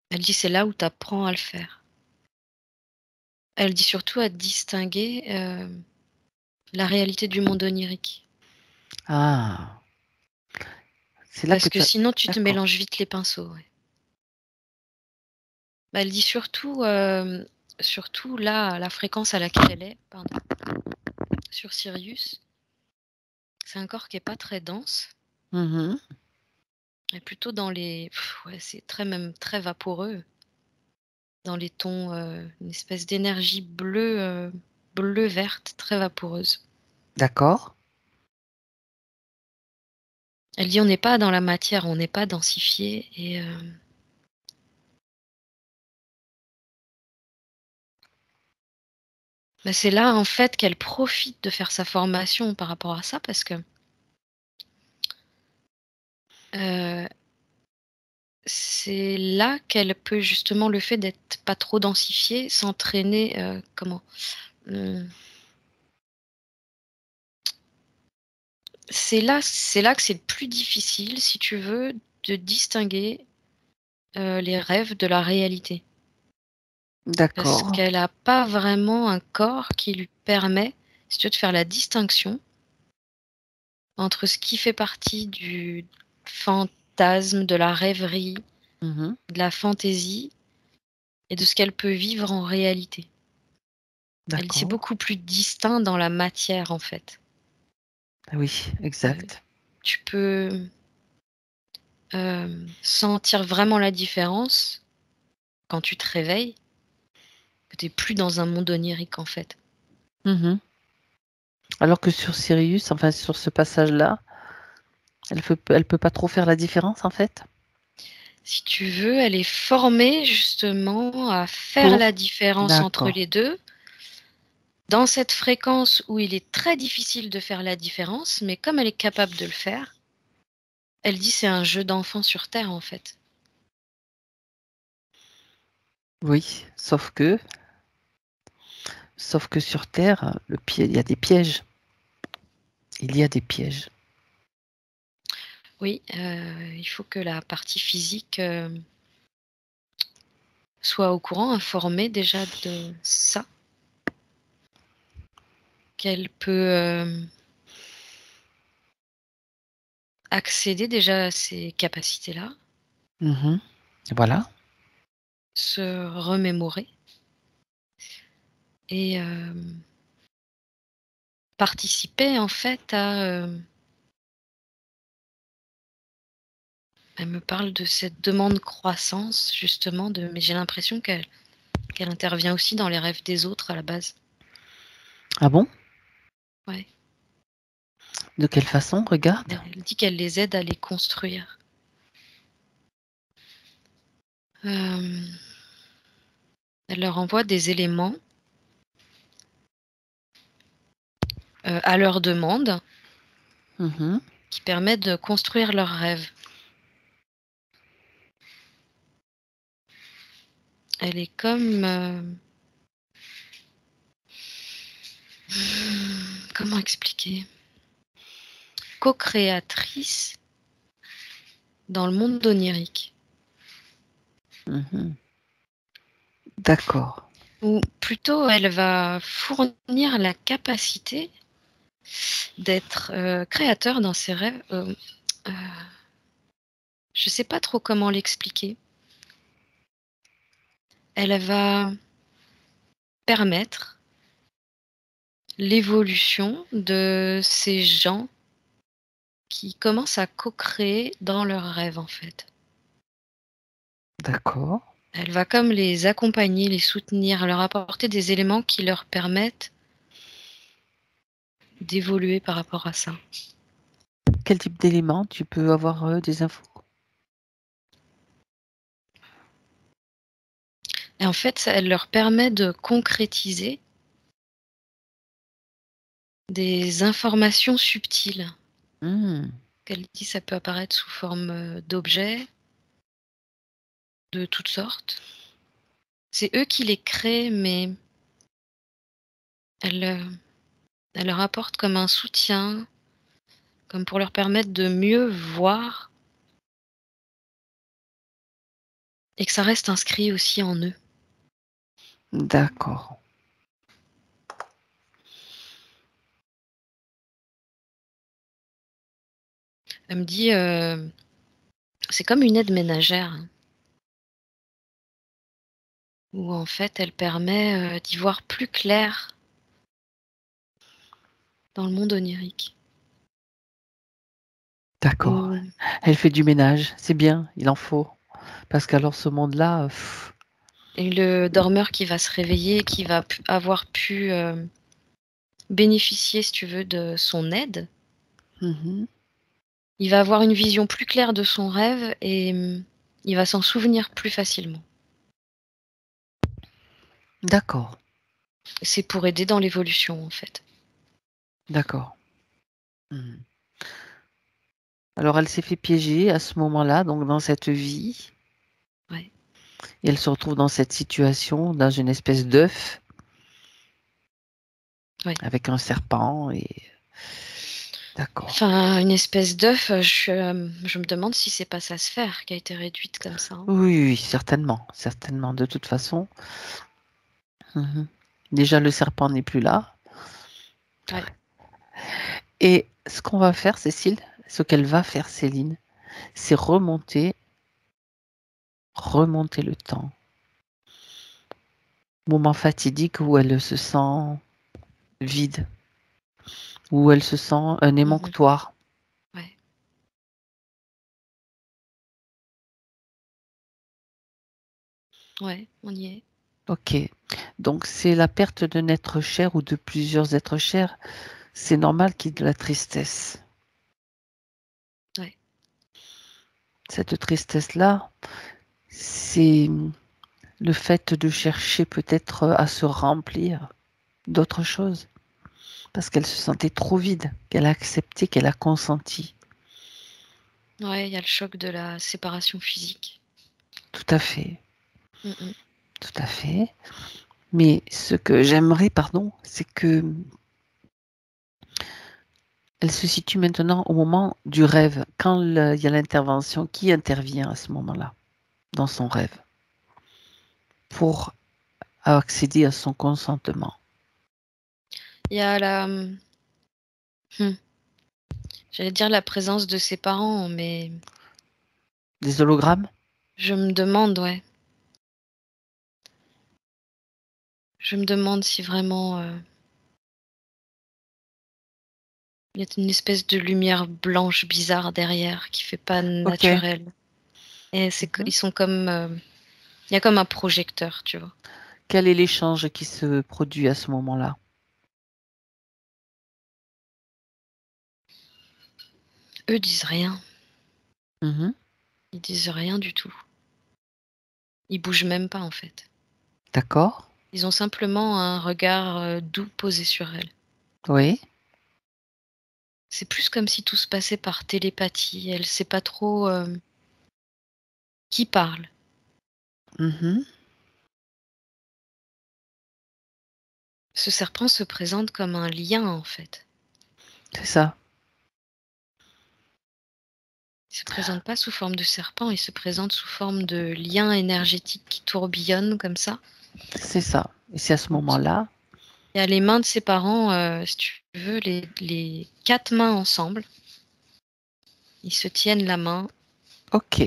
Elle dit c'est là où tu apprends à le faire. Elle dit surtout à distinguer la réalité du monde onirique. ah, c'est là que Parce que tu as... sinon, tu te D'accord, mélanges vite les pinceaux. Ouais. Bah, elle dit surtout là, la fréquence à laquelle elle est, pardon, sur Sirius, c'est un corps qui est pas très dense, mhm, et plutôt dans les, ouais, c'est même très vaporeux, dans les tons, une espèce d'énergie bleue, bleu verte, très vaporeuse. d'accord, Elle dit on n'est pas dans la matière, on n'est pas densifié, et Bah, c'est là, en fait, qu'elle profite de faire sa formation par rapport à ça parce que c'est là qu'elle peut justement le fait d'être pas trop densifiée, s'entraîner, comment? Mmh, c'est là que c'est le plus difficile, si tu veux, de distinguer, les rêves de la réalité. Parce D'accord. qu'elle a pas vraiment un corps qui lui permet, si tu veux, de faire la distinction entre ce qui fait partie du fantasme, de la rêverie, Mmh. de la fantaisie et de ce qu'elle peut vivre en réalité. Elle dit: «C'est D'accord. beaucoup plus distinct dans la matière, en fait». Oui, Heu, exact. Tu peux, sentir vraiment la différence quand tu te réveilles, que tu es plus dans un monde onirique, en fait. Mmh. Alors que sur Sirius, enfin sur ce passage-là, elle peut pas trop faire la différence, en fait? Si tu veux, elle est formée justement à faire la Pour différence entre d'accord. les 2 dans cette fréquence où il est très difficile de faire la différence, mais comme elle est capable de le faire, elle dit: «C'est un jeu d'enfant sur terre, en fait». Oui, sauf que sur terre, il y a des pièges. Il y a des pièges. Oui, il faut que la partie physique, soit au courant, informée déjà de ça, qu'elle peut, accéder déjà à ces capacités-là, Mmh. Voilà. se remémorer et participer en fait à, elle me parle de cette demande croissance justement de mais j'ai l'impression qu'elle intervient aussi dans les rêves des autres à la base. Ah bon? Ouais, De quelle façon? Regarde. elle dit qu'elle les aide à les construire. Hem, Elle leur envoie des éléments, à leur demande Mmh. qui permettent de construire leurs rêves. Elle est comme, comment expliquer? Co-créatrice dans le monde onirique. Mmh. D'accord. Ou plutôt elle va fournir la capacité d'être, créateur dans ses rêves, heu, je sais pas trop comment l'expliquer. Elle va permettre l'évolution de ces gens qui commencent à co-créer dans leurs rêves, en fait. D'accord. Elle va comme les accompagner, les soutenir, leur apporter des éléments qui leur permettent d'évoluer par rapport à ça. Quel type d'éléments? Tu peux avoir, des infos? Et en fait, ça elle leur permet de concrétiser des informations subtiles. Mmh. Qu'elle dit ça peut apparaître sous forme, d'objets, de toutes sortes. C'est eux qui les créent, mais elle, elle leur apporte comme un soutien, comme pour leur permettre de mieux voir et que ça reste inscrit aussi en eux. D'accord. Elle me dit, c'est comme une aide ménagère, hein, où en fait elle permet, d'y voir plus clair dans le monde onirique. D'accord. Où Elle fait du ménage, c'est bien, il en faut. Parce qu'alors ce monde-là, et le dormeur qui va se réveiller, qui va avoir pu bénéficier, si tu veux, de son aide, mmh. il va avoir une vision plus claire de son rêve et il va s'en souvenir plus facilement. D'accord. C'est pour aider dans l'évolution, en fait. D'accord. Mhm. Alors, elle s'est fait piéger à ce moment-là, donc dans cette vie. Ouais. Et elle se retrouve dans cette situation, dans une espèce d'œuf, Ouais. avec un serpent. Et d'accord. Enfin, une espèce d'œuf, je me demande si c'est pas sa sphère qui a été réduite comme ça. Hein. Oui, certainement, certainement. De toute façon, mhm. Déjà le serpent n'est plus là. Ouais. Et ce qu'on va faire, Cécile, ce qu'elle va faire, Céline, c'est remonter le temps. Moment fatidique où elle se sent vide, où elle se sent un émonctoire. Ouais. Ouais, on y est. Ok. Donc c'est la perte d'un être cher ou de plusieurs êtres chers. C'est normal qu'il y ait de la tristesse. Ouais. Cette tristesse-là, c'est le fait de chercher peut-être à se remplir d'autres choses. Parce qu'elle se sentait trop vide, qu'elle a accepté, qu'elle a consenti. Ouais, il y a le choc de la séparation physique. Tout à fait, Mm. tout à fait. Mais ce que j'aimerais, pardon, c'est que elle se situe maintenant au moment du rêve, quand il y a l'intervention, qui intervient à ce moment-là, dans son rêve, pour accéder à son consentement. Il y a la... J'allais dire la présence de ses parents, mais Des hologrammes? je me demande, ouais. Je me demande si vraiment il y a une espèce de lumière blanche bizarre derrière qui fait pas Ok. naturel. Et ils sont comme il y a comme un projecteur, tu vois. Quel est l'échange qui se produit à ce moment-là? Eux disent rien. Mhm. Ils disent rien du tout. Ils bougent même pas en fait. D'accord. Ils ont simplement un regard doux posé sur elle. Oui. C'est plus comme si tout se passait par télépathie. Elle sait pas trop qui parle. Mhm. Ce serpent se présente comme un lien en fait. C'est ça. Il se présente pas sous forme de serpent, il se présente sous forme de lien énergétique qui tourbillonne comme ça. C'est ça. Et c'est à ce moment-là. Il y a les mains de ses parents, si tu veux, les 4 mains ensemble. Ils se tiennent la main. Ok.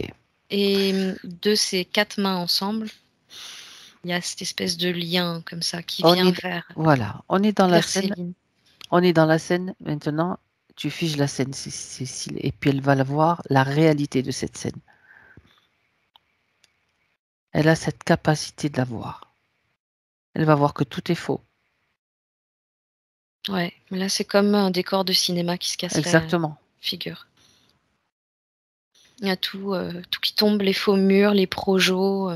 Et de ces 4 mains ensemble, il y a cette espèce de lien comme ça qui On vient est, vers voilà. On est dans la scène. Céline. On est dans la scène. Maintenant, tu figes la scène, Cécile. Et puis elle va voir la réalité de cette scène. Elle a cette capacité de la voir. Elle va voir que tout est faux. Ouais, mais là c'est comme un décor de cinéma qui se casse la Exactement. figure. Il y a tout qui tombe, les faux murs, les projos.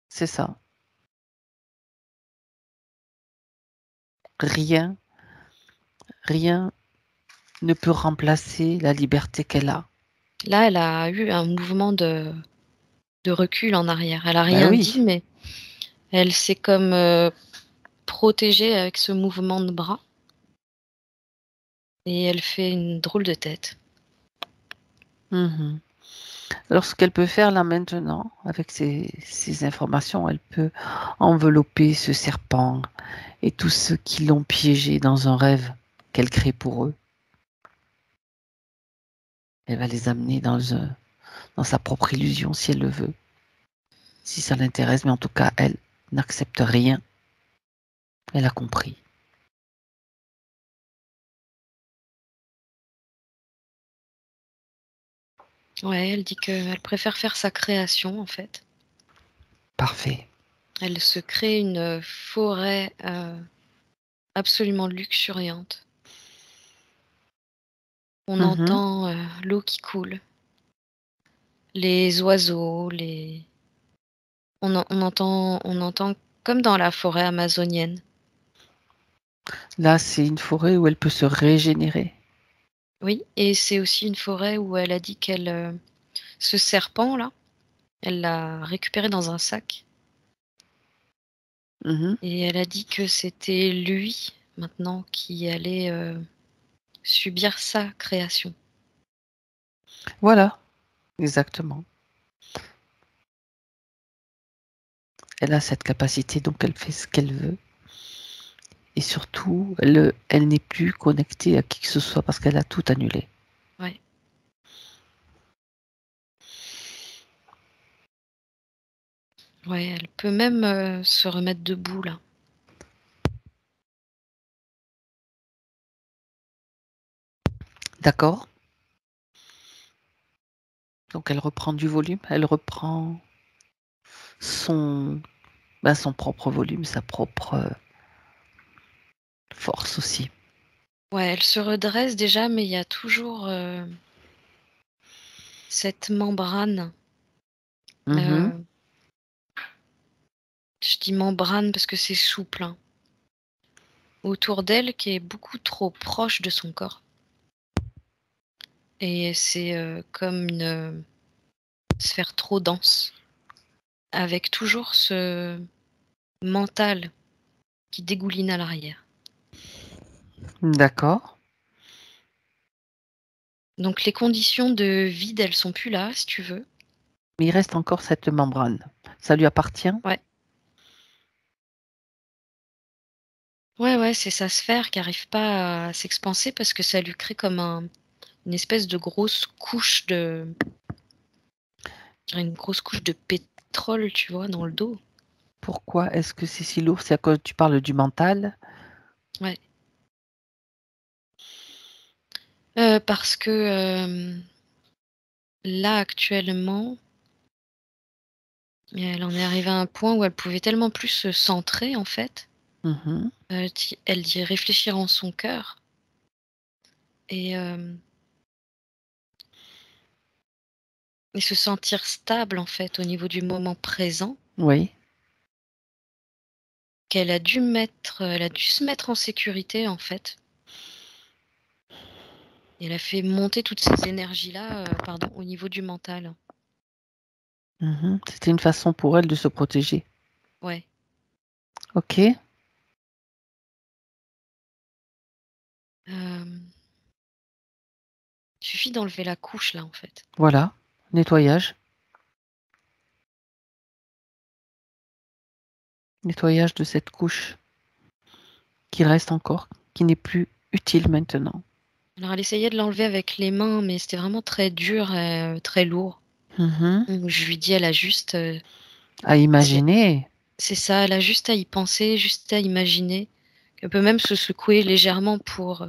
C'est ça. Rien, rien ne peut remplacer la liberté qu'elle a. Là, elle a eu un mouvement de recul en arrière. Elle a Ben rien dit, oui, mais elle s'est comme protégée avec ce mouvement de bras. Et elle fait une drôle de tête. mhm. Alors, ce qu'elle peut faire là maintenant, avec ces informations, elle peut envelopper ce serpent et tous ceux qui l'ont piégé dans un rêve qu'elle crée pour eux. Elle va les amener dans sa propre illusion si elle le veut, si ça l'intéresse, mais en tout cas, elle n'accepte rien. Elle a compris. Ouais, elle dit qu'elle préfère faire sa création en fait. Parfait. Elle se crée une forêt absolument luxuriante. On Mhm. entend l'eau qui coule, les oiseaux, on entend comme dans la forêt amazonienne. Là, c'est une forêt où elle peut se régénérer. Oui, et c'est aussi une forêt où elle a dit qu'elle, ce serpent-là, elle l'a récupéré dans un sac Mhm. et elle a dit que c'était lui, maintenant, qui allait, subir sa création. Voilà, exactement. Elle a cette capacité, donc elle fait ce qu'elle veut. Et surtout, elle n'est plus connectée à qui que ce soit parce qu'elle a tout annulé. Ouais. Ouais, elle peut même, se remettre debout, là. D'accord? Donc elle reprend du volume, elle reprend son, son propre volume, sa propre force aussi. Ouais, elle se redresse déjà, mais il y a toujours, cette membrane, Mhm. je dis membrane parce que c'est souple, hein, autour d'elle qui est beaucoup trop proche de son corps et c'est, comme une, sphère trop dense, avec toujours ce mental qui dégouline à l'arrière. D'accord. Donc les conditions de vide, elles sont plus là, si tu veux. Mais il reste encore cette membrane. Ça lui appartient? Ouais. Ouais, ouais, c'est sa sphère qui arrive pas à s'expanser parce que ça lui crée comme une espèce de grosse couche de je dirais une grosse couche de pétrole, tu vois, dans le dos. Pourquoi est-ce que c'est si lourd? C'est à cause tu parles du mental? Ouais. Parce que, là, actuellement, elle en est arrivée à un point où elle pouvait tellement plus se centrer, en fait, Mhm. elle dit réfléchir en son cœur et et se sentir stable, en fait, au niveau du moment présent, Oui. elle a dû se mettre en sécurité, en fait. Et elle a fait monter toutes ces énergies-là, pardon, au niveau du mental. Mhm. C'était une façon pour elle de se protéger. Ouais. Ok. Hem, suffit d'enlever la couche là, en fait. Voilà. Nettoyage. Nettoyage de cette couche qui reste encore, qui n'est plus utile maintenant. Alors elle essayait de l'enlever avec les mains, mais c'était vraiment très dur, très lourd. Mhm. Donc je lui dis: «Elle a juste, À c'est imaginer. c'est ça, elle a juste à y penser, juste à imaginer». Elle peut même se secouer légèrement pour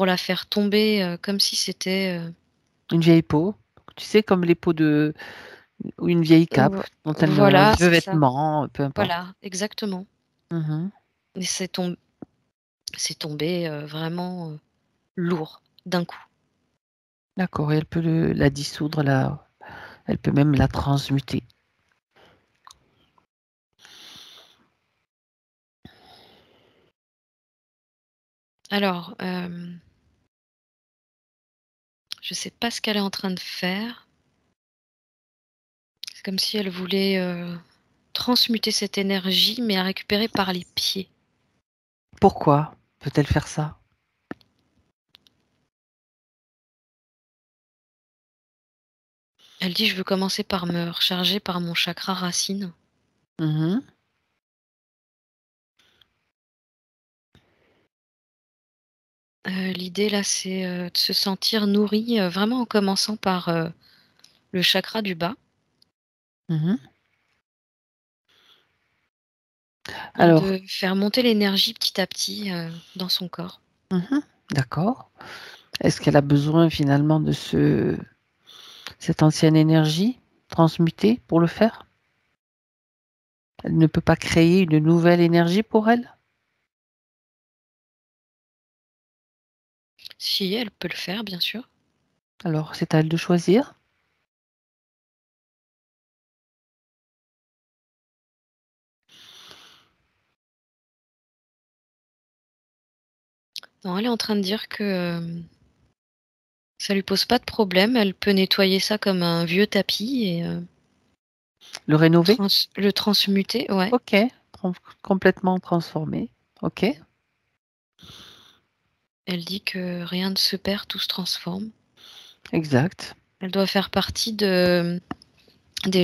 la faire tomber, comme si c'était, Une vieille peau. Tu sais, comme les peaux de... ou une vieille cape vo dont elle met un voilà, vieux c'est ça. vêtement, peu importe. Voilà, exactement. Mhm. Et c'est tombé, vraiment, lourd, d'un coup. D'accord. Et elle peut la dissoudre, elle peut même la transmuter. Alors, je sais pas ce qu'elle est en train de faire. C'est comme si elle voulait, transmuter cette énergie, mais à récupérer par les pieds. Pourquoi peut-elle faire ça? Elle dit: «Je veux commencer par me recharger par mon chakra racine». Mhm. L'idée là, c'est, de se sentir nourrie, vraiment en commençant par, le chakra du bas Mhm. et Alors, de faire monter l'énergie petit à petit, dans son corps. mhm, d'accord. Est-ce qu'elle a besoin finalement de cette ancienne énergie transmutée pour le faire? Elle ne peut pas créer une nouvelle énergie pour elle? Si, elle peut le faire, bien sûr. Alors, c'est à elle de choisir. Non, elle est en train de dire que ça lui pose pas de problème. Elle peut nettoyer ça comme un vieux tapis et Le rénover? le transmuter. Ouais. Ok, complètement transformé. Ok, Elle dit que rien ne se perd, tout se transforme. exact. Elle doit faire partie des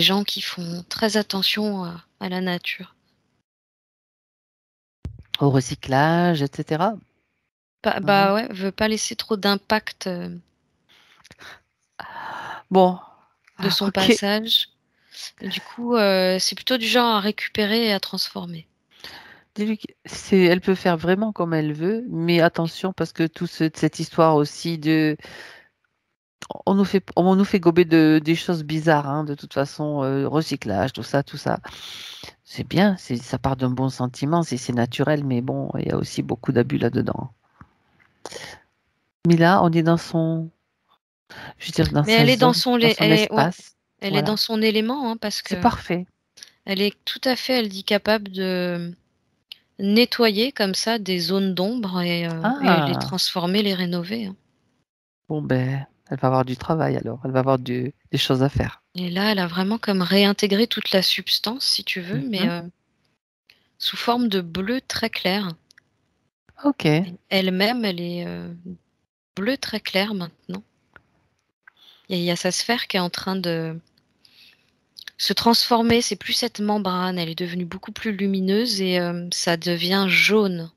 gens qui font très attention à la nature. Au recyclage, etc. Mhm. Bah ouais, veut pas laisser trop d'impact Bon, de son ok. passage. Et du coup, c'est plutôt du genre à récupérer et à transformer. Dis-lui elle peut faire vraiment comme elle veut, mais attention parce que cette histoire aussi on nous fait gober des choses bizarres, hein, de toute façon, recyclage, tout ça. C'est bien, ça part d'un bon sentiment, c'est naturel, mais bon, il y a aussi beaucoup d'abus là-dedans. Mais là, on est je veux dire, dans Mais sa elle est dans zone, son, dans son ouais, espace. elle est Voilà, dans son élément hein, parce c'est que parfait. elle est tout à fait, elle dit capable de nettoyer comme ça des zones d'ombre et les Ah, transformer, les rénover. Hein. bon ben, elle va avoir du travail alors, elle va avoir des choses à faire. Et là, elle a vraiment comme réintégré toute la substance, si tu veux, mais Mhm. sous forme de bleu très clair. Ok, Et elle-même, elle est bleu très clair maintenant. Et il y a sa sphère qui est en train de se transformer. C'est plus cette membrane, elle est devenue beaucoup plus lumineuse et ça devient jaune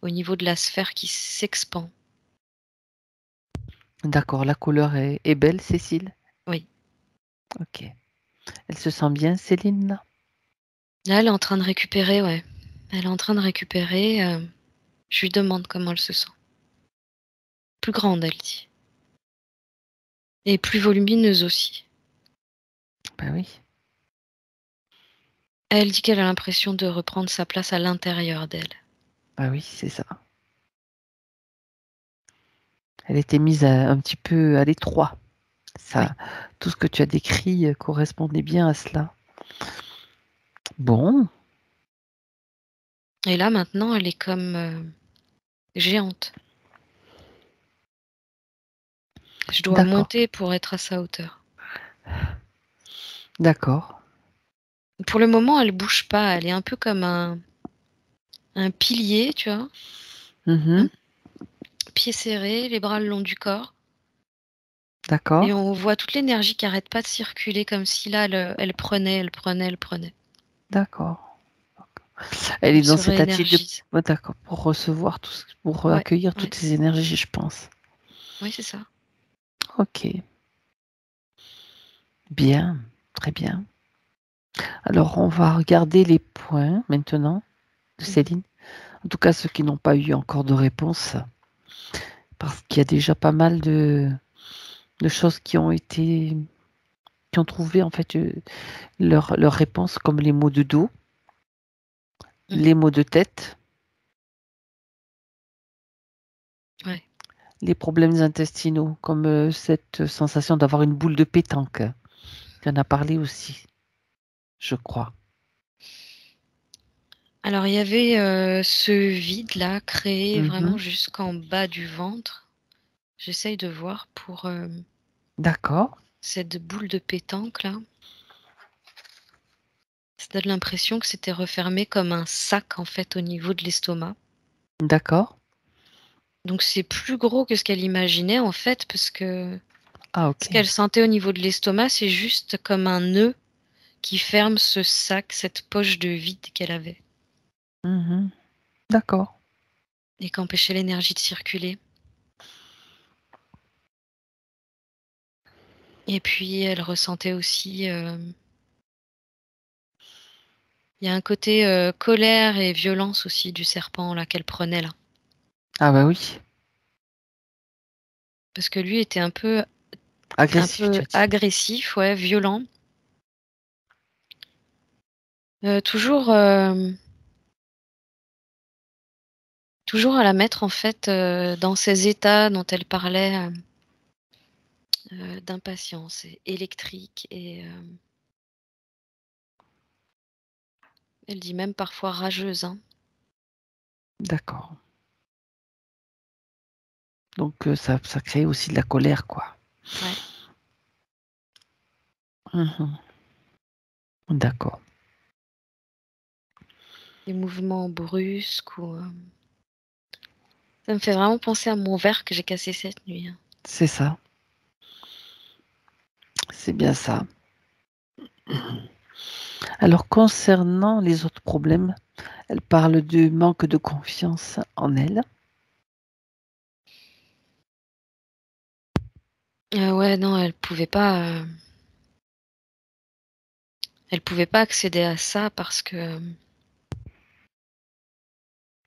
au niveau de la sphère qui s'expand. d'accord, la couleur est belle, Cécile. Oui. Ok. Elle se sent bien, Céline, là? Là, elle est en train de récupérer, ouais. Elle est en train de récupérer. Je lui demande comment elle se sent. Plus grande, elle dit. Et plus volumineuse aussi. Ben oui. Elle dit qu'elle a l'impression de reprendre sa place à l'intérieur d'elle. Ben oui, c'est ça. Elle était mise un petit peu à l'étroit. Oui. Ça, tout ce que tu as décrit correspondait bien à cela. Bon, Et là, maintenant, elle est comme géante. Je dois d'accord, monter pour être à sa hauteur. d'accord. Pour le moment, elle bouge pas. Elle est un peu comme un pilier, tu vois. Un Mhm, pied serré, les bras le long du corps. Et d'accord, on voit toute l'énergie qui arrête pas de circuler comme si là, elle prenait, elle prenait, elle prenait. d'accord. Elle est Elle dans se cet attitude de... réénergise. Ouais, d'accord, pour recevoir pour Ouais, accueillir ouais, toutes ces énergies, je pense. ouais, c'est ça. Ok, bien, très bien. Alors, on va regarder les points maintenant de Mhm. Céline. En tout cas, ceux qui n'ont pas eu encore de réponse, parce qu'il y a déjà pas mal de choses qui ont trouvé en fait leur réponse, comme les maux de dos, les Mhm. maux de tête, Ouais. les problèmes intestinaux, comme cette sensation d'avoir une boule de pétanque. Tu en as parlé aussi, je crois. Alors, il y avait ce vide-là créé vraiment Mhm. jusqu'en bas du ventre. J'essaye de voir pour D'accord, cette boule de pétanque là. Ça donne l'impression que c'était refermé comme un sac en fait au niveau de l'estomac. d'accord. Donc c'est plus gros que ce qu'elle imaginait en fait parce que Ah, ce ok. qu'elle sentait au niveau de l'estomac, c'est juste comme un nœud qui ferme ce sac, cette poche de vide qu'elle avait Mhm. D'accord. et qui empêchait l'énergie de circuler. Et puis elle ressentait aussi, il y a un côté colère et violence aussi du serpent là qu'elle prenait là. Ah bah oui. Parce que lui était un Agressif, tu peu as dit. agressif, ouais, violent. Toujours, toujours à la mettre en fait dans ces états dont elle parlait, d'impatience et électrique et elle dit même parfois rageuse, hein. D'accord. Donc ça crée aussi de la colère, quoi. Ouais. D'accord. Des mouvements brusques ou ça me fait vraiment penser à mon verre que j'ai cassé cette nuit, hein. C'est ça. C'est bien ça. Alors concernant les autres problèmes, elle parle du manque de confiance en elle. Ouais, non, elle pouvait pas accéder à ça parce que,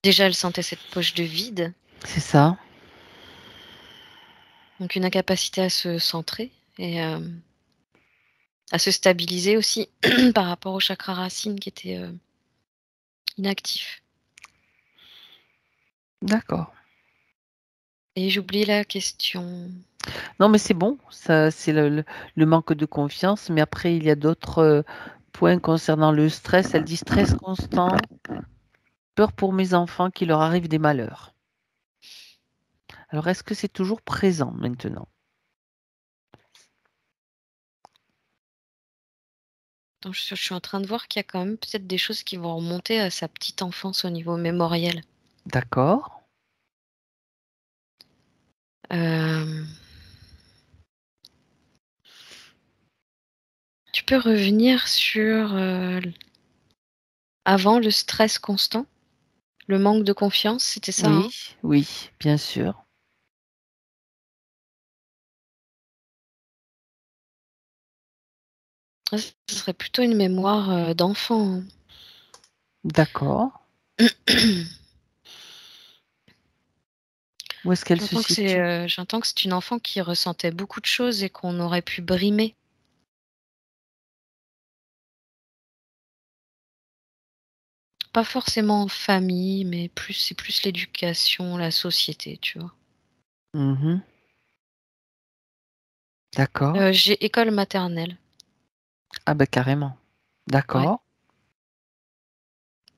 déjà elle sentait cette poche de vide, C'est ça. donc une incapacité à se centrer et à se stabiliser aussi par rapport au chakra racine qui était, inactif. D'accord. Et j'ai oublié la question. Non, mais c'est bon. Ça, c'est le manque de confiance. Mais après, il y a d'autres points concernant le stress. Elle dit stress constant, peur pour mes enfants qu'il leur arrive des malheurs. Alors, est-ce que c'est toujours présent maintenant? Donc je suis en train de voir qu'il y a quand même peut-être des choses qui vont remonter à sa petite enfance au niveau mémoriel. D'accord. Hem, Tu peux revenir sur, avant le stress constant, le manque de confiance, c'était ça, Oui, hein? oui, bien sûr. Ah, ce serait plutôt une mémoire, d'enfant, hein. D'accord. Où est-ce qu'elle se situe? J'entends que c'est une enfant qui ressentait beaucoup de choses et qu'on aurait pu brimer. Pas forcément en famille, mais c'est plus l'éducation, la société, tu vois? Mhm. D'accord. J'ai école maternelle, Ah ben carrément. ouais. D'accord.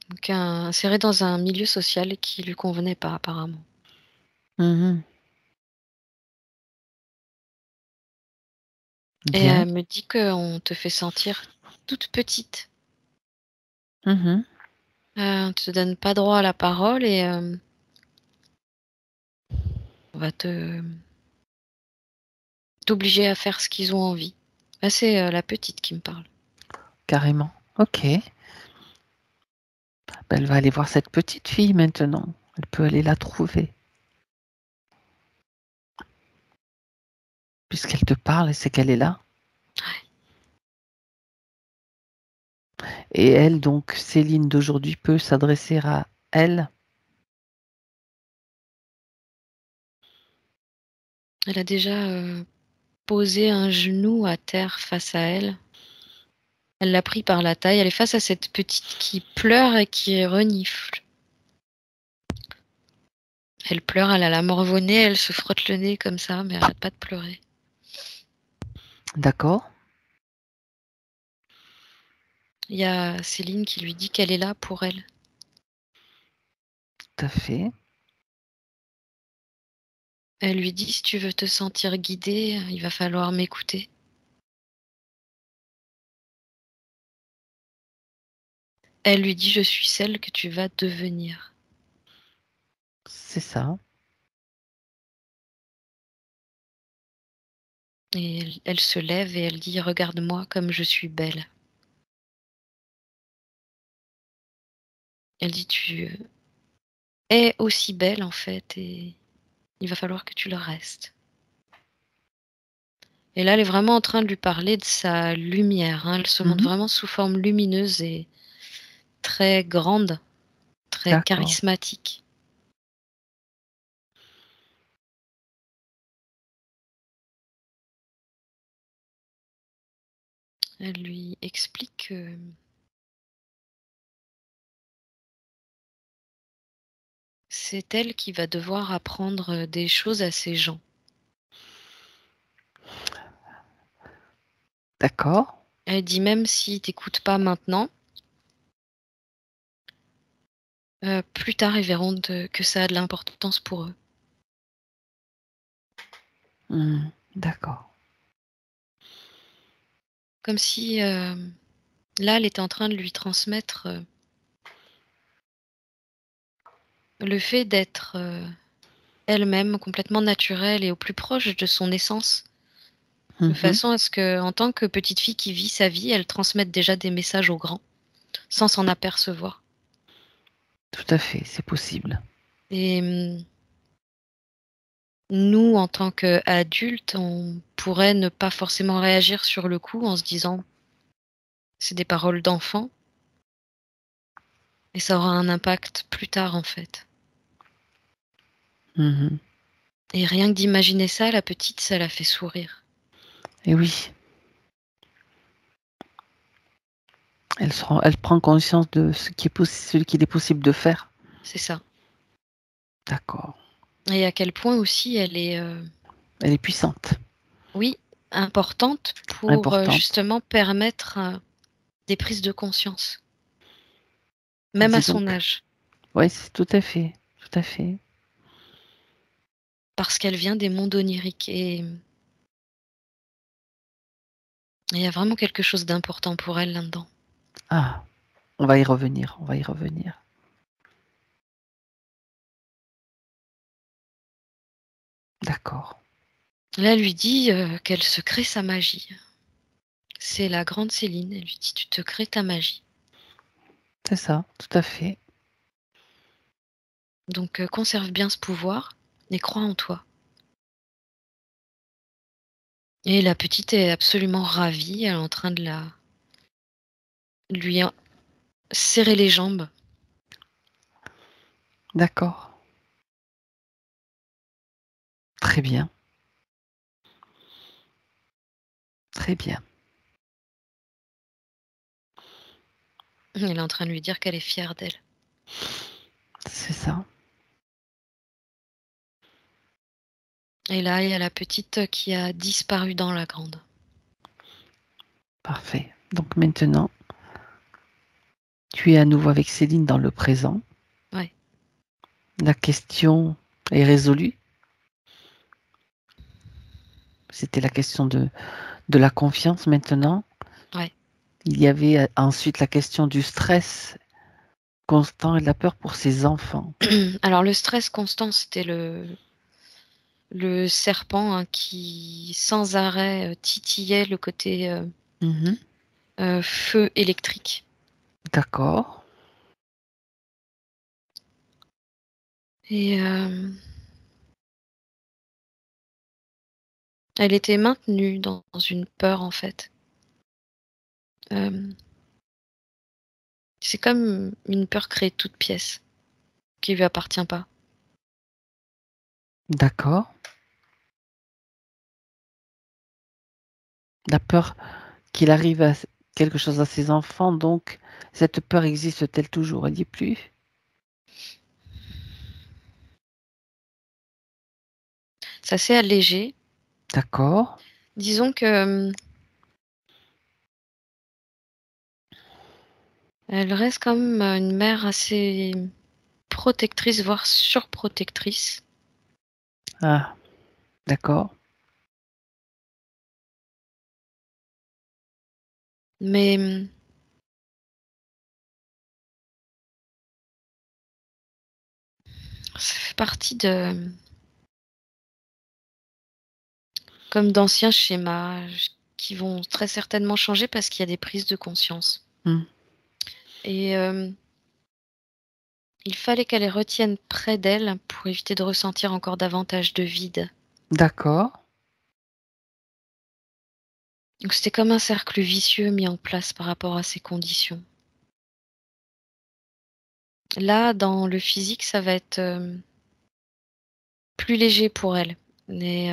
Donc insérée dans un milieu social qui lui convenait pas apparemment. Mhm. Et Bien. elle me dit qu'on te fait sentir toute petite. Mhm. On te donne pas droit à la parole et on va t'obliger à faire ce qu'ils ont envie. Là, c'est, la petite qui me parle. Carrément. Ok. Ben, elle va aller voir cette petite fille maintenant. Elle peut aller la trouver. Puisqu'elle te parle, c'est qu'elle est là. Et elle, donc, Céline d'aujourd'hui, peut s'adresser à elle. Elle a déjà, posé un genou à terre face à elle. Elle l'a pris par la taille. Elle est face à cette petite qui pleure et qui renifle. Elle pleure, elle a la morve au nez, elle se frotte le nez comme ça, mais elle arrête pas de pleurer. D'accord. Il y a Céline qui lui dit qu'elle est là pour elle. Tout à fait. Elle lui dit: «Si tu veux te sentir guidée, il va falloir m'écouter». Elle lui dit: «Je suis celle que tu vas devenir». C'est ça. Et elle se lève et elle dit: «Regarde-moi comme je suis belle». Elle dit: «Tu es aussi belle en fait et il va falloir que tu le restes». Et là, elle est vraiment en train de lui parler de sa lumière, hein. Elle se montre Mhm. vraiment sous forme lumineuse et très grande, très D'accord. charismatique. Elle lui explique que c'est elle qui va devoir apprendre des choses à ces gens. D'accord. Elle dit: «Même s'ils t'écoutent pas maintenant, plus tard, ils verront que ça a de l'importance pour eux». D'accord. Comme si là, elle était en train de lui transmettre le fait d'être elle-même complètement naturelle et au plus proche de son essence, de Mhm. façon à ce que, en tant que petite fille qui vit sa vie, elle transmette déjà des messages aux grands, sans s'en apercevoir. Tout à fait, c'est possible. Et nous, en tant qu'adultes, on pourrait ne pas forcément réagir sur le coup en se disant c'est des paroles d'enfant et ça aura un impact plus tard en fait. Mhm. Et rien que d'imaginer ça, la petite, ça la fait sourire. Et oui, elle prend conscience de ce qu'il est possible de faire. C'est ça. D'accord. Et à quel point aussi Elle est puissante, oui, importante pour importante. justement permettre des prises de conscience, même à Dis son donc. âge, Oui, c'est tout à fait. Tout à fait. parce qu'elle vient des mondes oniriques. Et il y a vraiment quelque chose d'important pour elle là-dedans. Ah, on va y revenir. On va y revenir. D'accord. Là, elle lui dit qu'elle se crée sa magie. C'est la grande Céline. Elle lui dit tu te crées ta magie. C'est ça, tout à fait. Donc conserve bien ce pouvoir et crois en toi. Et la petite est absolument ravie. Elle est en train de lui serrer les jambes. D'accord. Très bien. Très bien. Elle est en train de lui dire qu'elle est fière d'elle. C'est ça. Et là, il y a la petite qui a disparu dans la grande. Parfait. Donc maintenant, tu es à nouveau avec Céline dans le présent. Ouais. La question est résolue. C'était la question de la confiance maintenant. Ouais. Il y avait ensuite la question du stress constant et de la peur pour ses enfants. Alors le stress constant, c'était le serpent hein, qui sans arrêt titillait le côté Mhm. feu électrique. D'accord. Et elle était maintenue dans une peur en fait. C'est comme une peur créée de toute pièce, qui lui appartient pas. D'accord. La peur qu'il arrive à quelque chose à ses enfants, donc cette peur existe-t-elle toujours? Elle n'y est plus? Ça s'est allégé. D'accord. Disons que elle reste comme une mère assez protectrice, voire surprotectrice. Ah, d'accord. Mais ça fait partie de comme d'anciens schémas qui vont très certainement changer parce qu'il y a des prises de conscience. Hmm. Et il fallait qu'elle les retienne près d'elle pour éviter de ressentir encore davantage de vide. D'accord. Donc c'était comme un cercle vicieux mis en place par rapport à ces conditions. Là, dans le physique, ça va être plus léger pour elle. Mais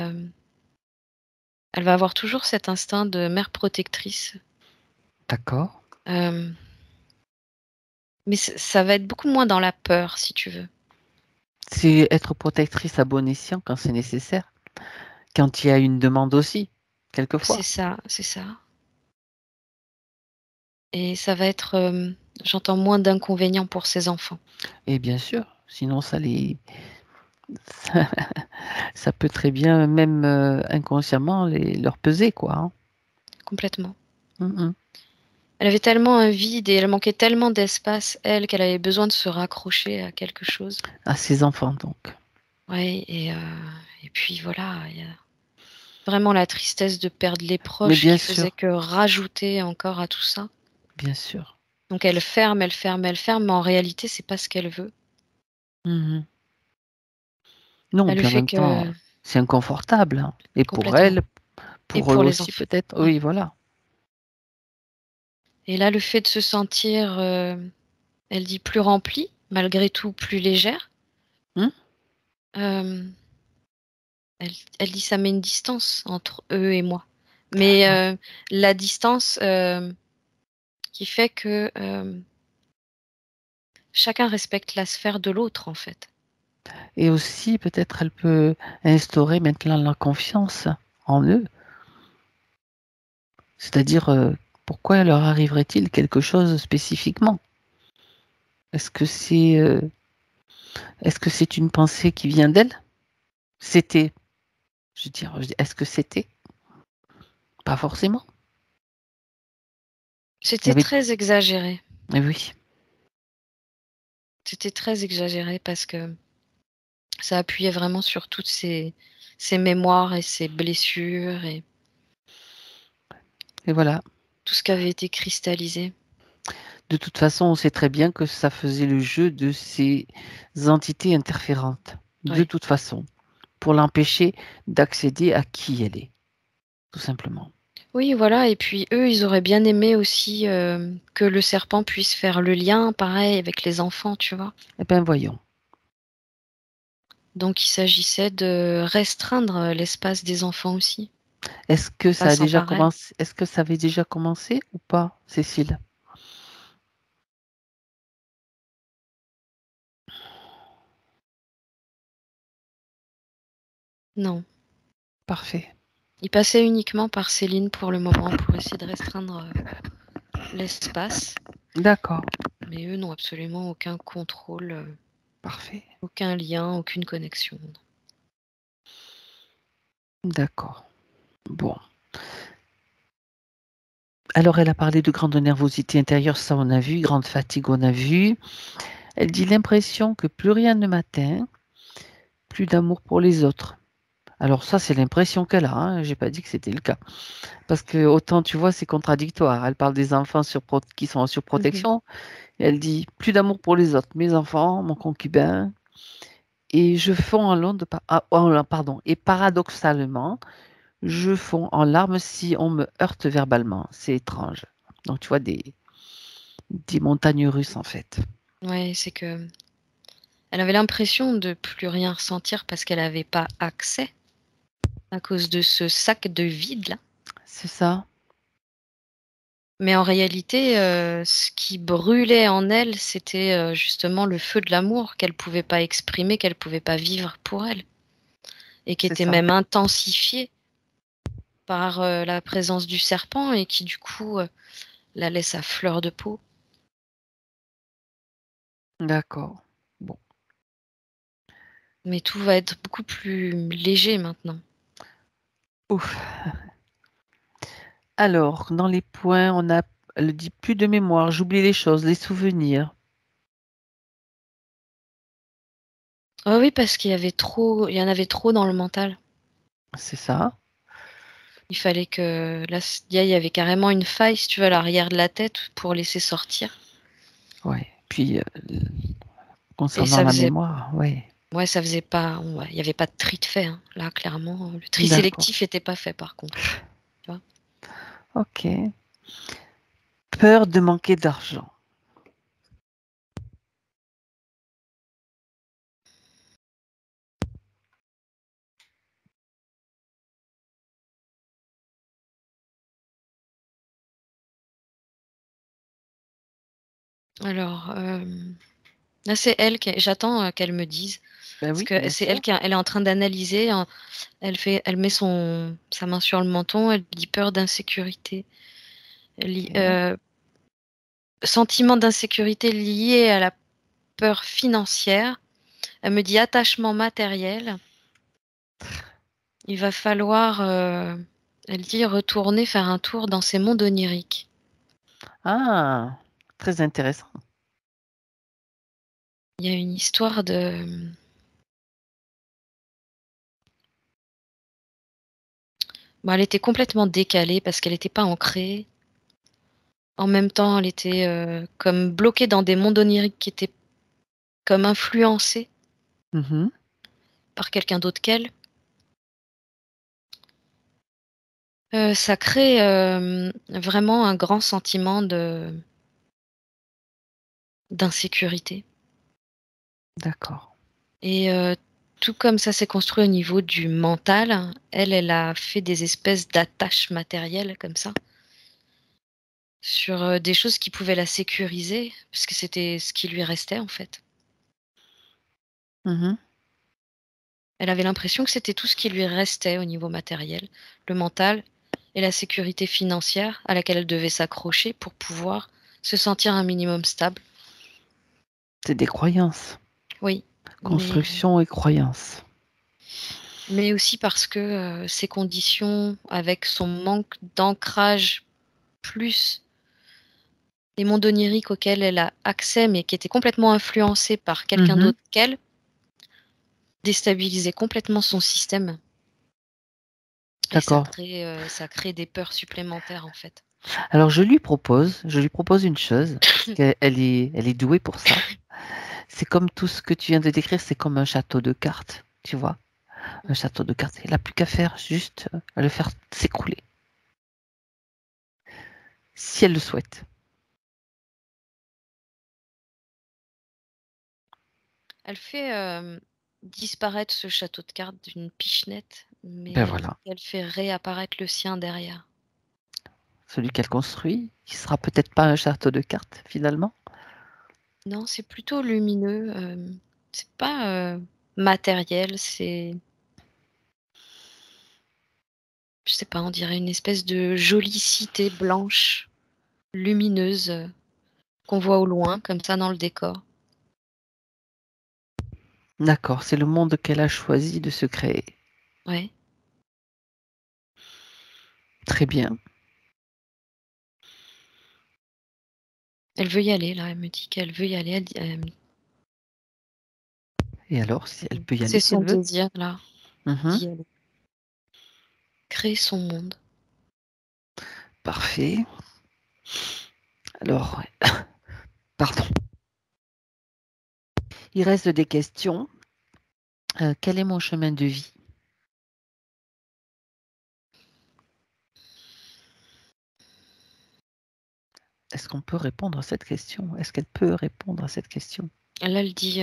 elle va avoir toujours cet instinct de mère protectrice. D'accord. Euh, mais ça va être beaucoup moins dans la peur, si tu veux. C'est être protectrice à bon escient quand c'est nécessaire. Quand il y a une demande aussi, C'est quelquefois. ça, c'est ça. Et ça va être, j'entends moins d'inconvénients pour ses enfants. Et bien sûr, sinon Ça peut très bien, même inconsciemment, leur peser, quoi. Hein. Complètement. Mhm. Elle avait tellement un vide et elle manquait tellement d'espace, elle, qu'elle avait besoin de se raccrocher à quelque chose. À ses enfants, donc. Ouais, et puis voilà, il y a vraiment la tristesse de perdre les Mais proches bien qui faisait sûr, que rajouter encore à tout ça. bien sûr. Donc elle ferme, elle ferme, elle ferme, mais en réalité, c'est pas ce qu'elle veut. Mhm. Non, Elle le puis en fait même temps, que c'est inconfortable. Hein. Et pour complètement. elle, Et pour eux pour les aussi, enfants. peut-être. Ouais. Oui, voilà. Et là, le fait de se sentir, elle dit plus remplie, malgré tout plus légère, Hmm. euh, elle dit ça met une distance entre eux et moi. Mais Ouais. la distance qui fait que chacun respecte la sphère de l'autre, en fait. Et aussi, peut-être, elle peut instaurer maintenant la confiance en eux. C'est-à-dire, pourquoi leur arriverait-il quelque chose spécifiquement? Est-ce que c'est est-ce que c'est une pensée qui vient d'elle? C'était, est-ce que c'était? Pas forcément. Il y C'était avait, très exagéré. eh oui, C'était très exagéré parce que ça appuyait vraiment sur toutes ces mémoires et ces blessures et et voilà. tout ce qui avait été cristallisé. De toute façon, on sait très bien que ça faisait le jeu de ces entités interférentes. De Oui. toute façon, pour l'empêcher d'accéder à qui elle est, tout simplement. Oui, voilà. Et puis eux, ils auraient bien aimé aussi que le serpent puisse faire le lien, pareil, avec les enfants, tu vois. Eh bien, voyons. Donc il s'agissait de restreindre l'espace des enfants aussi, Est-ce que pas ça a déjà s'emparer. commencé? Est-ce que ça avait déjà commencé ou pas, Cécile? Non. Parfait. Il passait uniquement par Céline pour le moment pour essayer de restreindre l'espace. D'accord. Mais eux n'ont absolument aucun contrôle, Parfait. aucun lien, aucune connexion. D'accord. Bon. Alors, elle a parlé de grande nervosité intérieure, ça on a vu, grande fatigue, on a vu. Elle dit l'impression que plus rien ne m'atteint, plus d'amour pour les autres. Alors ça, c'est l'impression qu'elle a. Hein. J'ai pas dit que c'était le cas. Parce que autant, tu vois, c'est contradictoire. Elle parle des enfants qui sont en Mhm. surprotection. Et elle dit plus d'amour pour les autres, mes enfants, mon concubin. Et je fonds en larmes, pardon. Et paradoxalement, je fonds en larmes si on me heurte verbalement. C'est étrange. Donc, tu vois, des montagnes russes, en fait. Ouais, c'est que elle avait l'impression de plus rien ressentir parce qu'elle n'avait pas accès à cause de ce sac de vide là. C'est ça. Mais en réalité, ce qui brûlait en elle, c'était justement le feu de l'amour qu'elle pouvait pas exprimer, qu'elle pouvait pas vivre pour elle, et qui C'est était ça. même intensifié par la présence du serpent et qui du coup la laisse à fleur de peau. D'accord. Bon. Mais tout va être beaucoup plus léger maintenant. Ouf. Alors, dans les points, elle dit plus de mémoire, j'oublie les choses, les souvenirs. Oh oui, parce il y en avait trop dans le mental. C'est ça. Il fallait que là, il y avait carrément une faille, si tu veux, à l'arrière de la tête pour laisser sortir. Ouais. Puis, Et concernant ça la faisait, mémoire, ouais. ouais, ça faisait pas, ouais, il y avait pas de tri de fait, hein. Là, clairement, le tri D'accord. sélectif était pas fait par contre. Tu vois. Ok. Peur de manquer d'argent. Alors, là, c'est elle j'attends qu'elle me dise. Ben Parce oui, que bien c'est sûr. elle est en train d'analyser. Elle met sa main sur le menton. Elle dit peur d'insécurité. Ok. Sentiment d'insécurité lié à la peur financière Elle me dit attachement matériel. Il va falloir, elle dit, retourner faire un tour dans ces mondes oniriques. Ah, très intéressant. Il y a une histoire de... Bon, elle était complètement décalée parce qu'elle n'était pas ancrée. En même temps, elle était comme bloquée dans des mondes oniriques qui étaient comme influencés Mhm. par quelqu'un d'autre qu'elle. Ça crée vraiment un grand sentiment d'insécurité. D'accord. Et tout comme ça s'est construit au niveau du mental, elle a fait des espèces d'attaches matérielles comme ça, sur des choses qui pouvaient la sécuriser, parce que c'était ce qui lui restait en fait. Mhm. Elle avait l'impression que c'était tout ce qui lui restait au niveau matériel, le mental et la sécurité financière à laquelle elle devait s'accrocher pour pouvoir se sentir un minimum stable. C'est des croyances. Oui, Construction et croyances. mais aussi parce que ses conditions, avec son manque d'ancrage, plus les mondes oniriques auxquels elle a accès, mais qui étaient complètement influencés par quelqu'un Mhm. d'autre qu'elle, déstabilisaient complètement son système. Et D'accord. ça crée des peurs supplémentaires en fait. Alors je lui propose une chose, parce qu'elle est douée pour ça. C'est comme tout ce que tu viens de décrire, c'est comme un château de cartes, tu vois. Un château de cartes. Elle n'a plus qu'à faire juste à le faire s'écrouler. Si elle le souhaite. Elle fait disparaître ce château de cartes d'une pichenette, mais Ben elle dit voilà. qu'elle fait réapparaître le sien derrière. Celui qu'elle construit, qui sera peut-être pas un château de cartes finalement. Non, c'est plutôt lumineux. C'est pas matériel, je sais pas, on dirait une espèce de jolie cité blanche, lumineuse, qu'on voit au loin, comme ça dans le décor. D'accord, c'est le monde qu'elle a choisi de se créer. Ouais. Très bien. Elle veut y aller, là. Elle me dit qu'elle veut y aller. Et alors, si elle peut y aller, C'est si son elle veut. désir, là, Mhm. d'y aller. Créer son monde. Parfait. Alors, pardon. Il reste des questions. Quel est mon chemin de vie? Est-ce qu'on peut répondre à cette question? Est-ce qu'elle peut répondre à cette question? Là, elle dit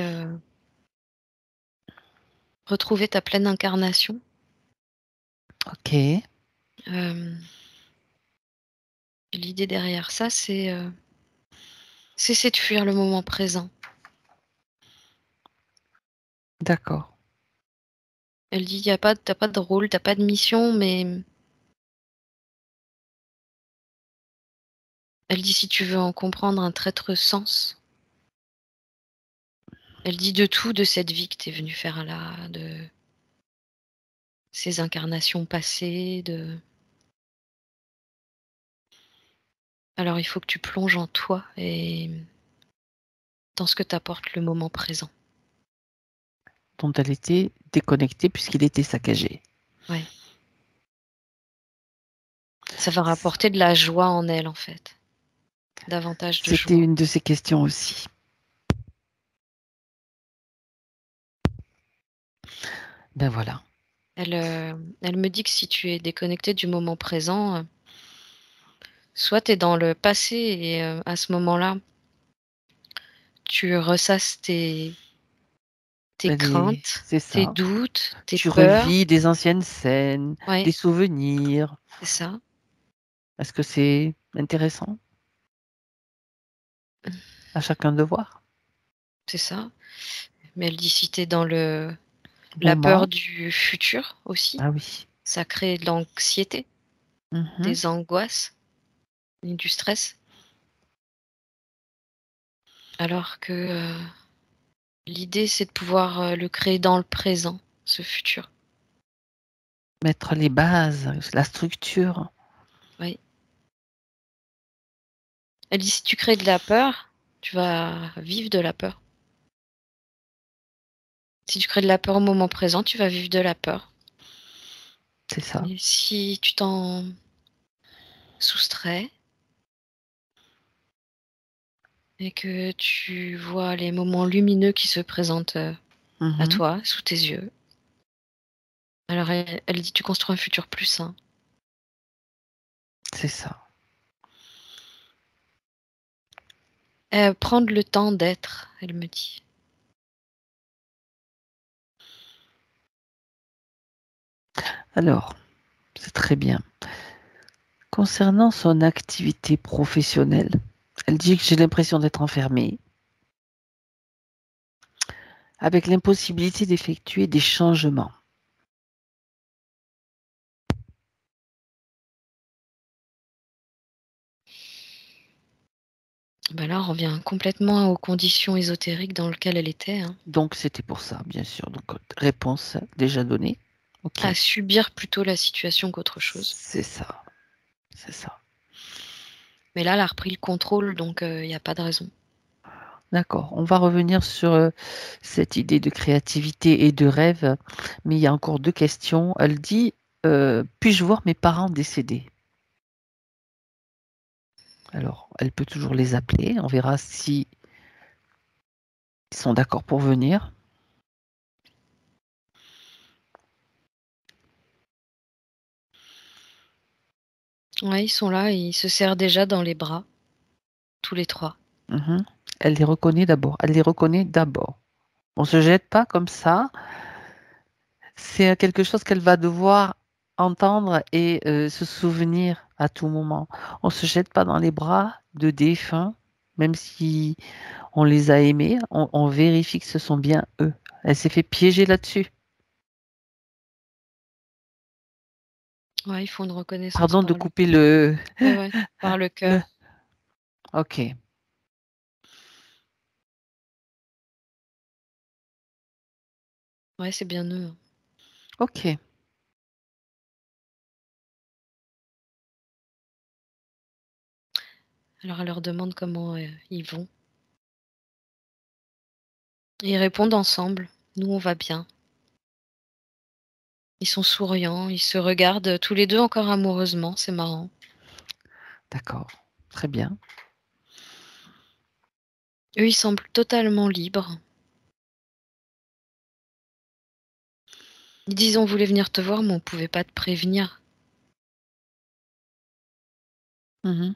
retrouver ta pleine incarnation. Ok, Euh, L'idée derrière ça, c'est cesser de fuir le moment présent. d'accord. Elle dit t'as pas de rôle, t'as pas de mission, mais elle dit si tu veux en comprendre un traître sens. Elle dit de tout de cette vie que t'es venu faire là, de ces incarnations passées, de... Alors il faut que tu plonges en toi et dans ce que t'apporte le moment présent. Dont elle était déconnectée puisqu'il était saccagé. Ouais. Ça va rapporter de la joie en elle, en fait. Davantage de C'était joie. une de ses questions aussi. Ben voilà. Elle me dit que si tu es déconnecté du moment présent, soit tu es dans le passé et à ce moment-là, tu ressasses tes craintes, C'est tes ça. doutes, tes Tu peurs. revis des anciennes scènes, Ouais, des souvenirs. c'est ça. Est-ce que c'est intéressant? À chacun de voir. C'est ça. Mais elle dit si tu es dans la peur Moment. du futur aussi, Ah oui. ça crée de l'anxiété, Mhm. des angoisses et du stress. Alors que L'idée, c'est de pouvoir le créer dans le présent, ce futur. Mettre les bases, la structure. Oui. Elle dit, si tu crées de la peur, tu vas vivre de la peur. Si tu crées de la peur au moment présent, tu vas vivre de la peur. C'est ça. Et si tu t'en soustrais et que tu vois les moments lumineux qui se présentent à Mhm. toi, sous tes yeux, alors elle dit, tu construis un futur plus sain. C'est ça. Prendre le temps d'être, elle me dit. Alors, c'est très bien. Concernant son activité professionnelle, elle dit que j'ai l'impression d'être enfermée, avec l'impossibilité d'effectuer des changements. Ben là, on revient complètement aux conditions ésotériques dans lesquelles elle était. Hein. Donc, c'était pour ça, bien sûr. Donc, réponse déjà donnée. Ok. À subir plutôt la situation qu'autre chose. C'est ça. C'est ça. Mais là, elle a repris le contrôle, donc il n'y a pas de raison. D'accord. On va revenir sur cette idée de créativité et de rêve, mais il y a encore 2 questions. Elle dit, puis-je voir mes parents décédés? Alors, elle peut toujours les appeler. On verra si ils sont d'accord pour venir. Ouais, ils sont là et ils se serrent déjà dans les bras, tous les 3. Mhm. Elle les reconnaît d'abord. Elle les reconnaît d'abord. On ne se jette pas comme ça. C'est quelque chose qu'elle va devoir entendre et se souvenir à tout moment. On ne se jette pas dans les bras de défunts, même si on les a aimés. On vérifie que ce sont bien eux. Elle s'est fait piéger là-dessus. Ouais, ils font une reconnaissance Pardon de par le couper le... ouais, par le le- cœur. Ok. Ouais, c'est bien eux. Ok. Alors elle leur demande comment ils vont. Et ils répondent ensemble. Nous, on va bien. Ils sont souriants, ils se regardent tous les 2 encore amoureusement, c'est marrant. D'accord. Très bien. Eux, ils semblent totalement libres. Ils disent on voulait venir te voir, mais on pouvait pas te prévenir. Mhm.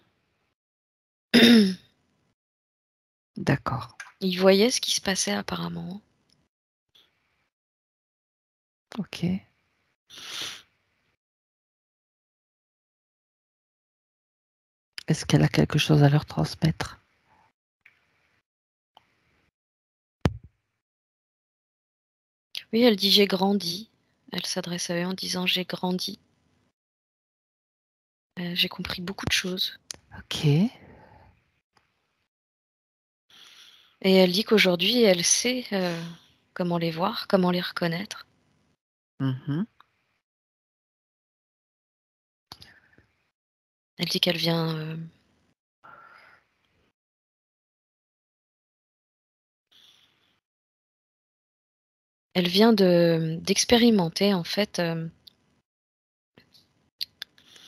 D'accord. Ils voyaient ce qui se passait apparemment. Ok. Est-ce qu'elle a quelque chose à leur transmettre? Oui, elle dit j'ai grandi. Elle s'adresse à eux en disant j'ai grandi. J'ai compris beaucoup de choses. Ok. Et elle dit qu'aujourd'hui, elle sait comment les voir, comment les reconnaître. Mhm. Elle dit qu'elle vient elle vient d'expérimenter en fait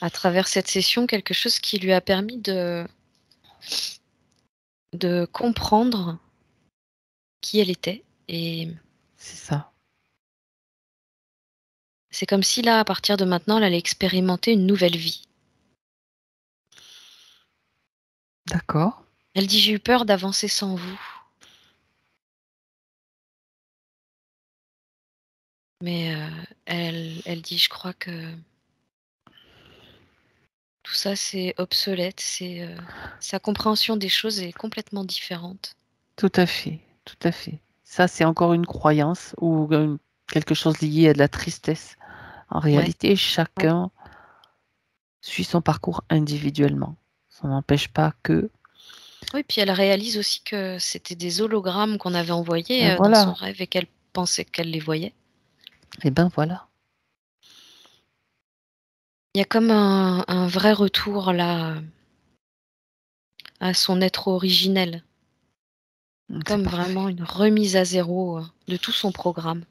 à travers cette session quelque chose qui lui a permis de comprendre qui elle était. Et C'est ça. c'est comme si là, à partir de maintenant, elle allait expérimenter une nouvelle vie. D'accord. Elle dit j'ai eu peur d'avancer sans vous. Mais elle dit je crois que tout ça c'est obsolète, sa compréhension des choses est complètement différente. Tout à fait. Tout à fait. Ça, c'est encore une croyance ou quelque chose lié à de la tristesse. En Ouais, réalité, chacun suit son parcours individuellement. Ça n'empêche pas que Oui, puis elle réalise aussi que c'était des hologrammes qu'on avait envoyés Et dans son voilà. rêve et qu'elle pensait qu'elle les voyait. Et ben voilà. Il y a comme un vrai retour là à son être originel, C'est comme parfait. vraiment une remise à zéro de tout son programme.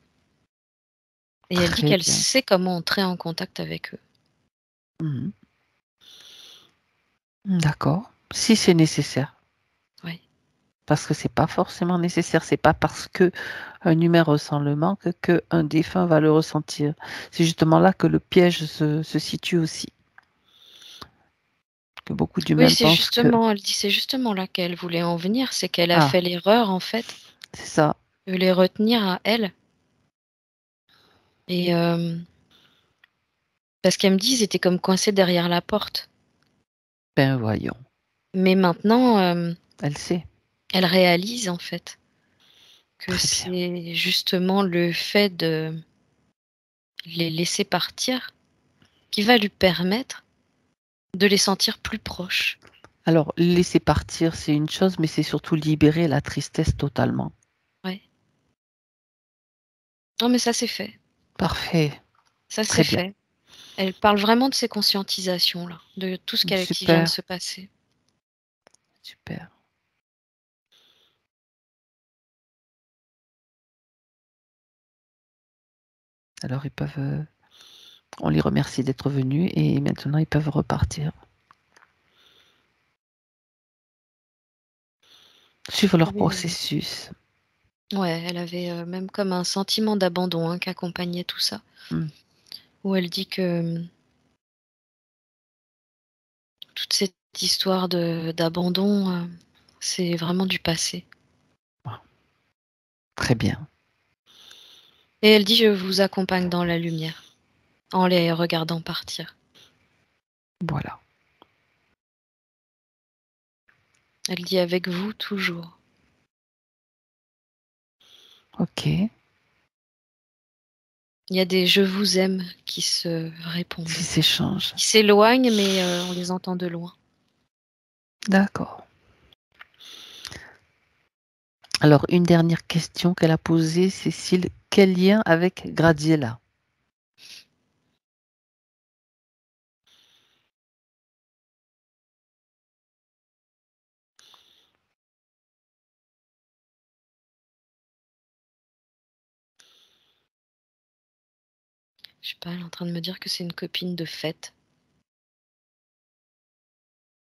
Et elle dit Très qu'elle bien. sait comment entrer en contact avec eux. Mhm. D'accord. Si c'est nécessaire. Oui. Parce que c'est pas forcément nécessaire. C'est pas parce que un humain ressent le manque qu'un défunt va le ressentir. C'est justement là que le piège se situe aussi. Que beaucoup Oui, d'humains c'est pensent que justement, elle dit, c'est justement là qu'elle voulait en venir, c'est qu'elle a ah, fait l'erreur en fait c'est ça. de les retenir à elle. Et parce qu'elle me dit, ils étaient comme coincés derrière la porte. Ben voyons. Mais maintenant, Elle sait. elle réalise en fait que Très bien. c'est justement le fait de les laisser partir qui va lui permettre de les sentir plus proches. Alors, laisser partir, c'est une chose, mais c'est surtout libérer la tristesse totalement. Ouais. Non, mais ça c'est fait. Parfait. Ça c'est Très bien. fait. Elle parle vraiment de ces conscientisations là, de tout ce qui vient de Super. se passer. Super. Alors, on les remercie d'être venus et maintenant ils peuvent repartir. Suivre leur Oui, processus. ouais, elle avait même comme un sentiment d'abandon qui accompagnait tout ça. Hmm. Où elle dit que toute cette histoire d'abandon, c'est vraiment du passé. Très bien. Et elle dit: «Je vous accompagne dans la lumière», en les regardant partir. Voilà. Elle dit: «Avec vous toujours». Ok. Il y a des «je vous aime» qui se répondent, Qui s'échangent. qui s'éloignent, mais on les entend de loin. D'accord. Alors, une dernière question qu'elle a posée, Cécile. Quel lien avec Graziella? Je sais pas, elle est en train de me dire que c'est une copine de fête.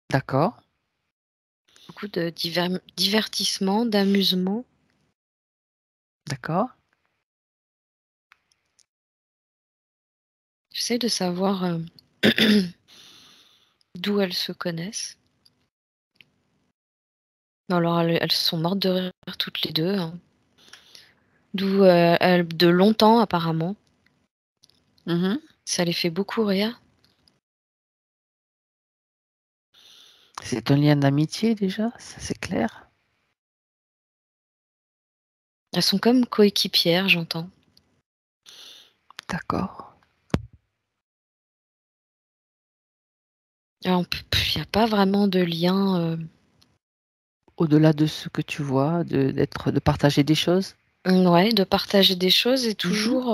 D'accord. Beaucoup de divertissement, d'amusement. D'accord. J'essaie de savoir, d'où elles se connaissent. Alors elles sont mortes de rire toutes les 2, hein. D'où, elles de longtemps apparemment. Mhm. Ça les fait beaucoup rire. C'est un lien d'amitié déjà, ça c'est clair. Elles sont comme coéquipières, j'entends. D'accord. Alors il y a pas vraiment de lien, Au-delà de ce que tu vois, de partager des choses. ouais, de partager des choses et Mhm. toujours,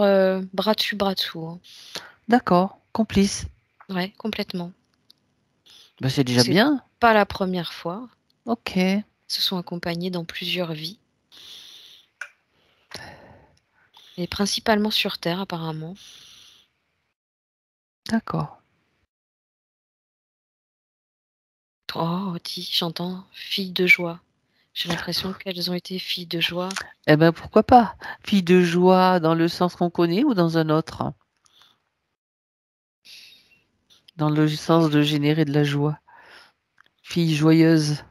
bras dessus, bras dessous, hein. D'accord. Complice. Ouais, complètement. Ben, c'est déjà C'est bien. pas la première fois. Ok. Elles se sont accompagnées dans plusieurs vies et principalement sur terre apparemment. D'accord. Oh, dis, j'entends «filles de joie». J'ai l'impression qu'elles ont été filles de joie. Eh ben pourquoi pas? Fille de joie dans le sens qu'on connaît ou dans un autre? Dans le sens de générer de la joie. Fille joyeuse.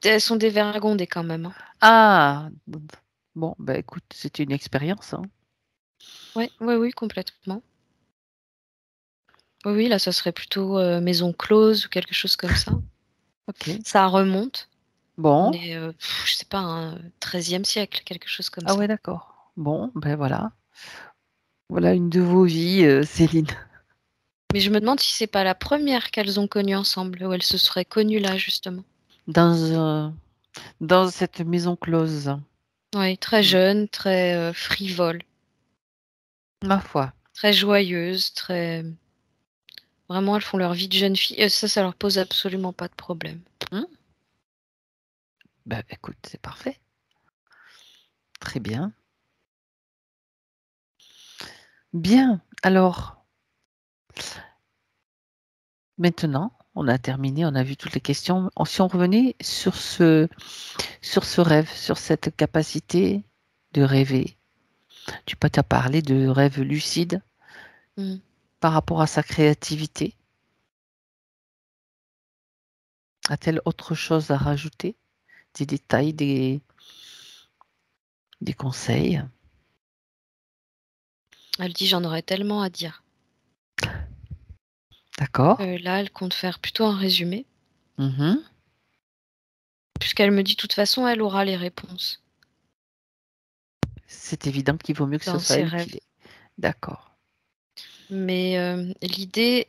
Elles sont dévergondées quand même, hein. Ah! Bon, ben écoute, c'est une expérience, hein. Ouais, ouais, oui, complètement. Oui, oui, là, ça serait plutôt, maison close ou quelque chose comme ça. Ok. Ça remonte. On Bon. est, je sais pas, hein, 13e siècle, quelque chose comme Ah ouais, ça. d'accord. Bon, ben voilà. Voilà une de vos vies, Céline. Mais je me demande si c'est pas la première qu'elles ont connue ensemble, où elles se seraient connues là, justement. Dans cette maison close, Oui, très jeune, très frivole, ma foi. très joyeuse, très... Vraiment, elles font leur vie de jeune fille. Et ça leur pose absolument pas de problème. Ben, écoute, c'est parfait. Très bien. Bien. Alors, maintenant, on a terminé, on a vu toutes les questions. Si on revenait sur ce rêve, sur cette capacité de rêver, tu peux t'as parlé de rêve lucide Mm. par rapport à sa créativité. A-t-elle autre chose à rajouter? Des détails, des conseils? Elle dit, j'en aurais tellement à dire. D'accord. Là, elle compte faire plutôt un résumé, Mhm. puisqu'elle me dit, de toute façon, elle aura les réponses C'est évident qu'il vaut mieux que ce dans soit ses elle rêves. qui l'ait. D'accord. Mais l'idée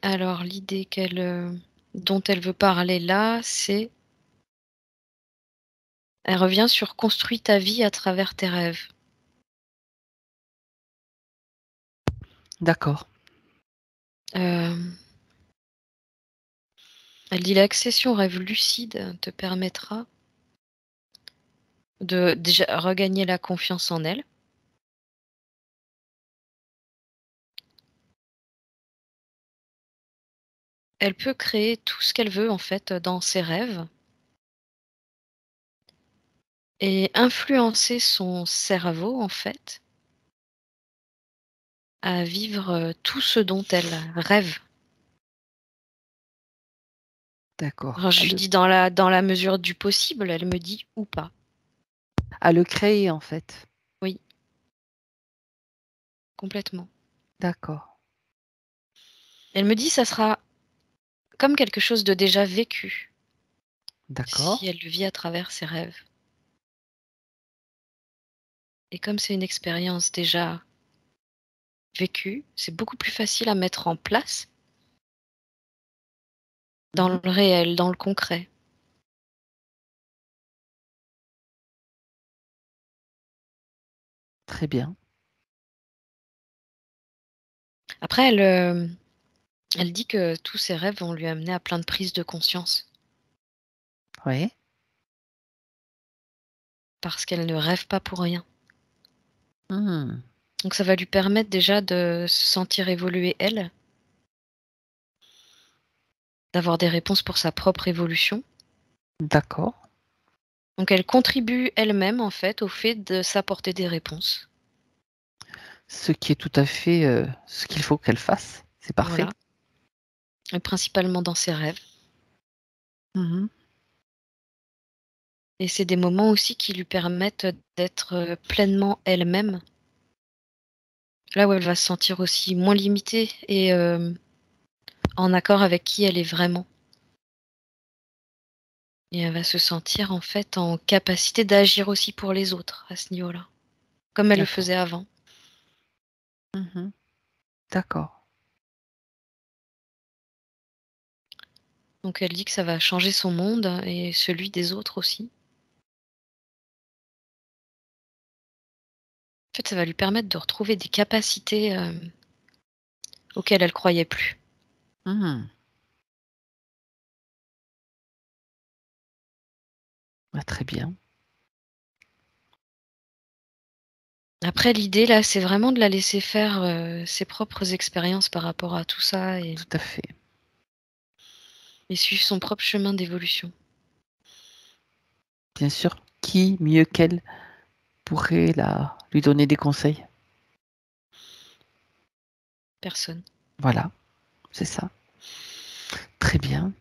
dont elle veut parler là, c'est... Elle revient sur construis ta vie à travers tes rêves. D'accord. Elle dit l'accession au rêve lucide te permettra de déjà regagner la confiance en elle. Elle peut créer tout ce qu'elle veut en fait dans ses rêves et influencer son cerveau en fait à vivre tout ce dont elle rêve. D'accord. Alors je lui dis dans la mesure du possible, elle me dit ou pas. À le créer, en fait. Oui, complètement. D'accord. Elle me dit ça sera comme quelque chose de déjà vécu D'accord. si elle le vit à travers ses rêves. Et comme c'est une expérience déjà vécue, c'est beaucoup plus facile à mettre en place dans Mhm. le réel, dans le concret. Très bien. Après, elle dit que tous ses rêves vont lui amener à plein de prises de conscience Oui. parce qu'elle ne rêve pas pour rien. Hmm. Donc ça va lui permettre déjà de se sentir évoluer elle, d'avoir des réponses pour sa propre évolution. D'accord. Donc elle contribue elle-même en fait au fait de s'apporter des réponses. Ce qui est tout à fait ce qu'il faut qu'elle fasse. C'est parfait. Voilà. Et principalement dans ses rêves. Mhm. Et c'est des moments aussi qui lui permettent d'être pleinement elle-même. Là où elle va se sentir aussi moins limitée et en accord avec qui elle est vraiment. Et elle va se sentir en fait en capacité d'agir aussi pour les autres à ce niveau-là, comme elle le D'accord. faisait avant. Mhm. D'accord. Donc elle dit que ça va changer son monde et celui des autres aussi. En fait, ça va lui permettre de retrouver des capacités auxquelles elle croyait plus. Mhm. Ah, très bien. Après, l'idée là, c'est vraiment de la laisser faire ses propres expériences par rapport à tout ça Tout à fait. et suivre son propre chemin d'évolution. Bien sûr, qui mieux qu'elle pourrait lui donner des conseils? Personne. Voilà, c'est ça. Très bien.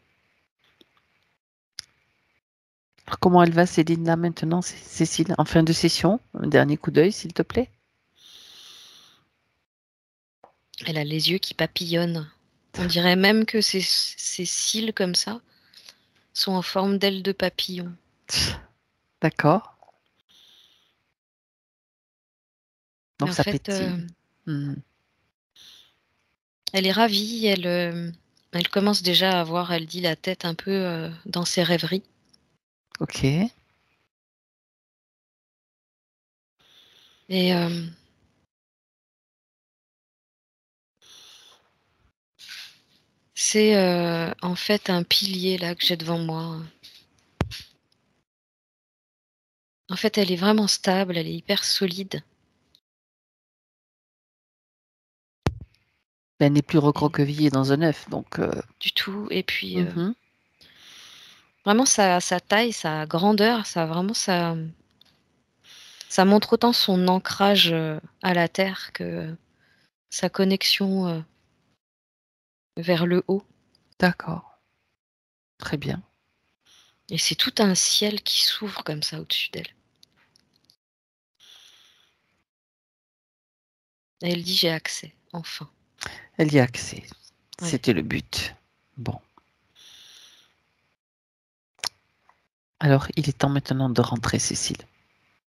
Alors, comment elle va, Céline, là, maintenant, Cécile, en fin de session? Un dernier coup d'œil, s'il te plaît. Elle a les yeux qui papillonnent. On dirait même que ses cils comme ça sont en forme d'ailes de papillon. D'accord. Et Donc, en ça fait, pétille. Mhm. Elle est ravie, elle commence déjà à avoir, elle dit, la tête un peu dans ses rêveries. Ok. Et c'est en fait un pilier là que j'ai devant moi. En fait, elle est vraiment stable, elle est hyper solide. Elle n'est plus Et recroquevillée dans un œuf, donc. du tout. Et puis Mhm. vraiment sa taille, sa grandeur, ça montre autant son ancrage à la terre que sa connexion vers le haut. D'accord. Très bien. Et c'est tout un ciel qui s'ouvre comme ça au-dessus d'elle. Et elle dit j'ai accès, enfin. Elle y a accès. Ouais. C'était le but. Bon. Alors, il est temps maintenant de rentrer, Cécile.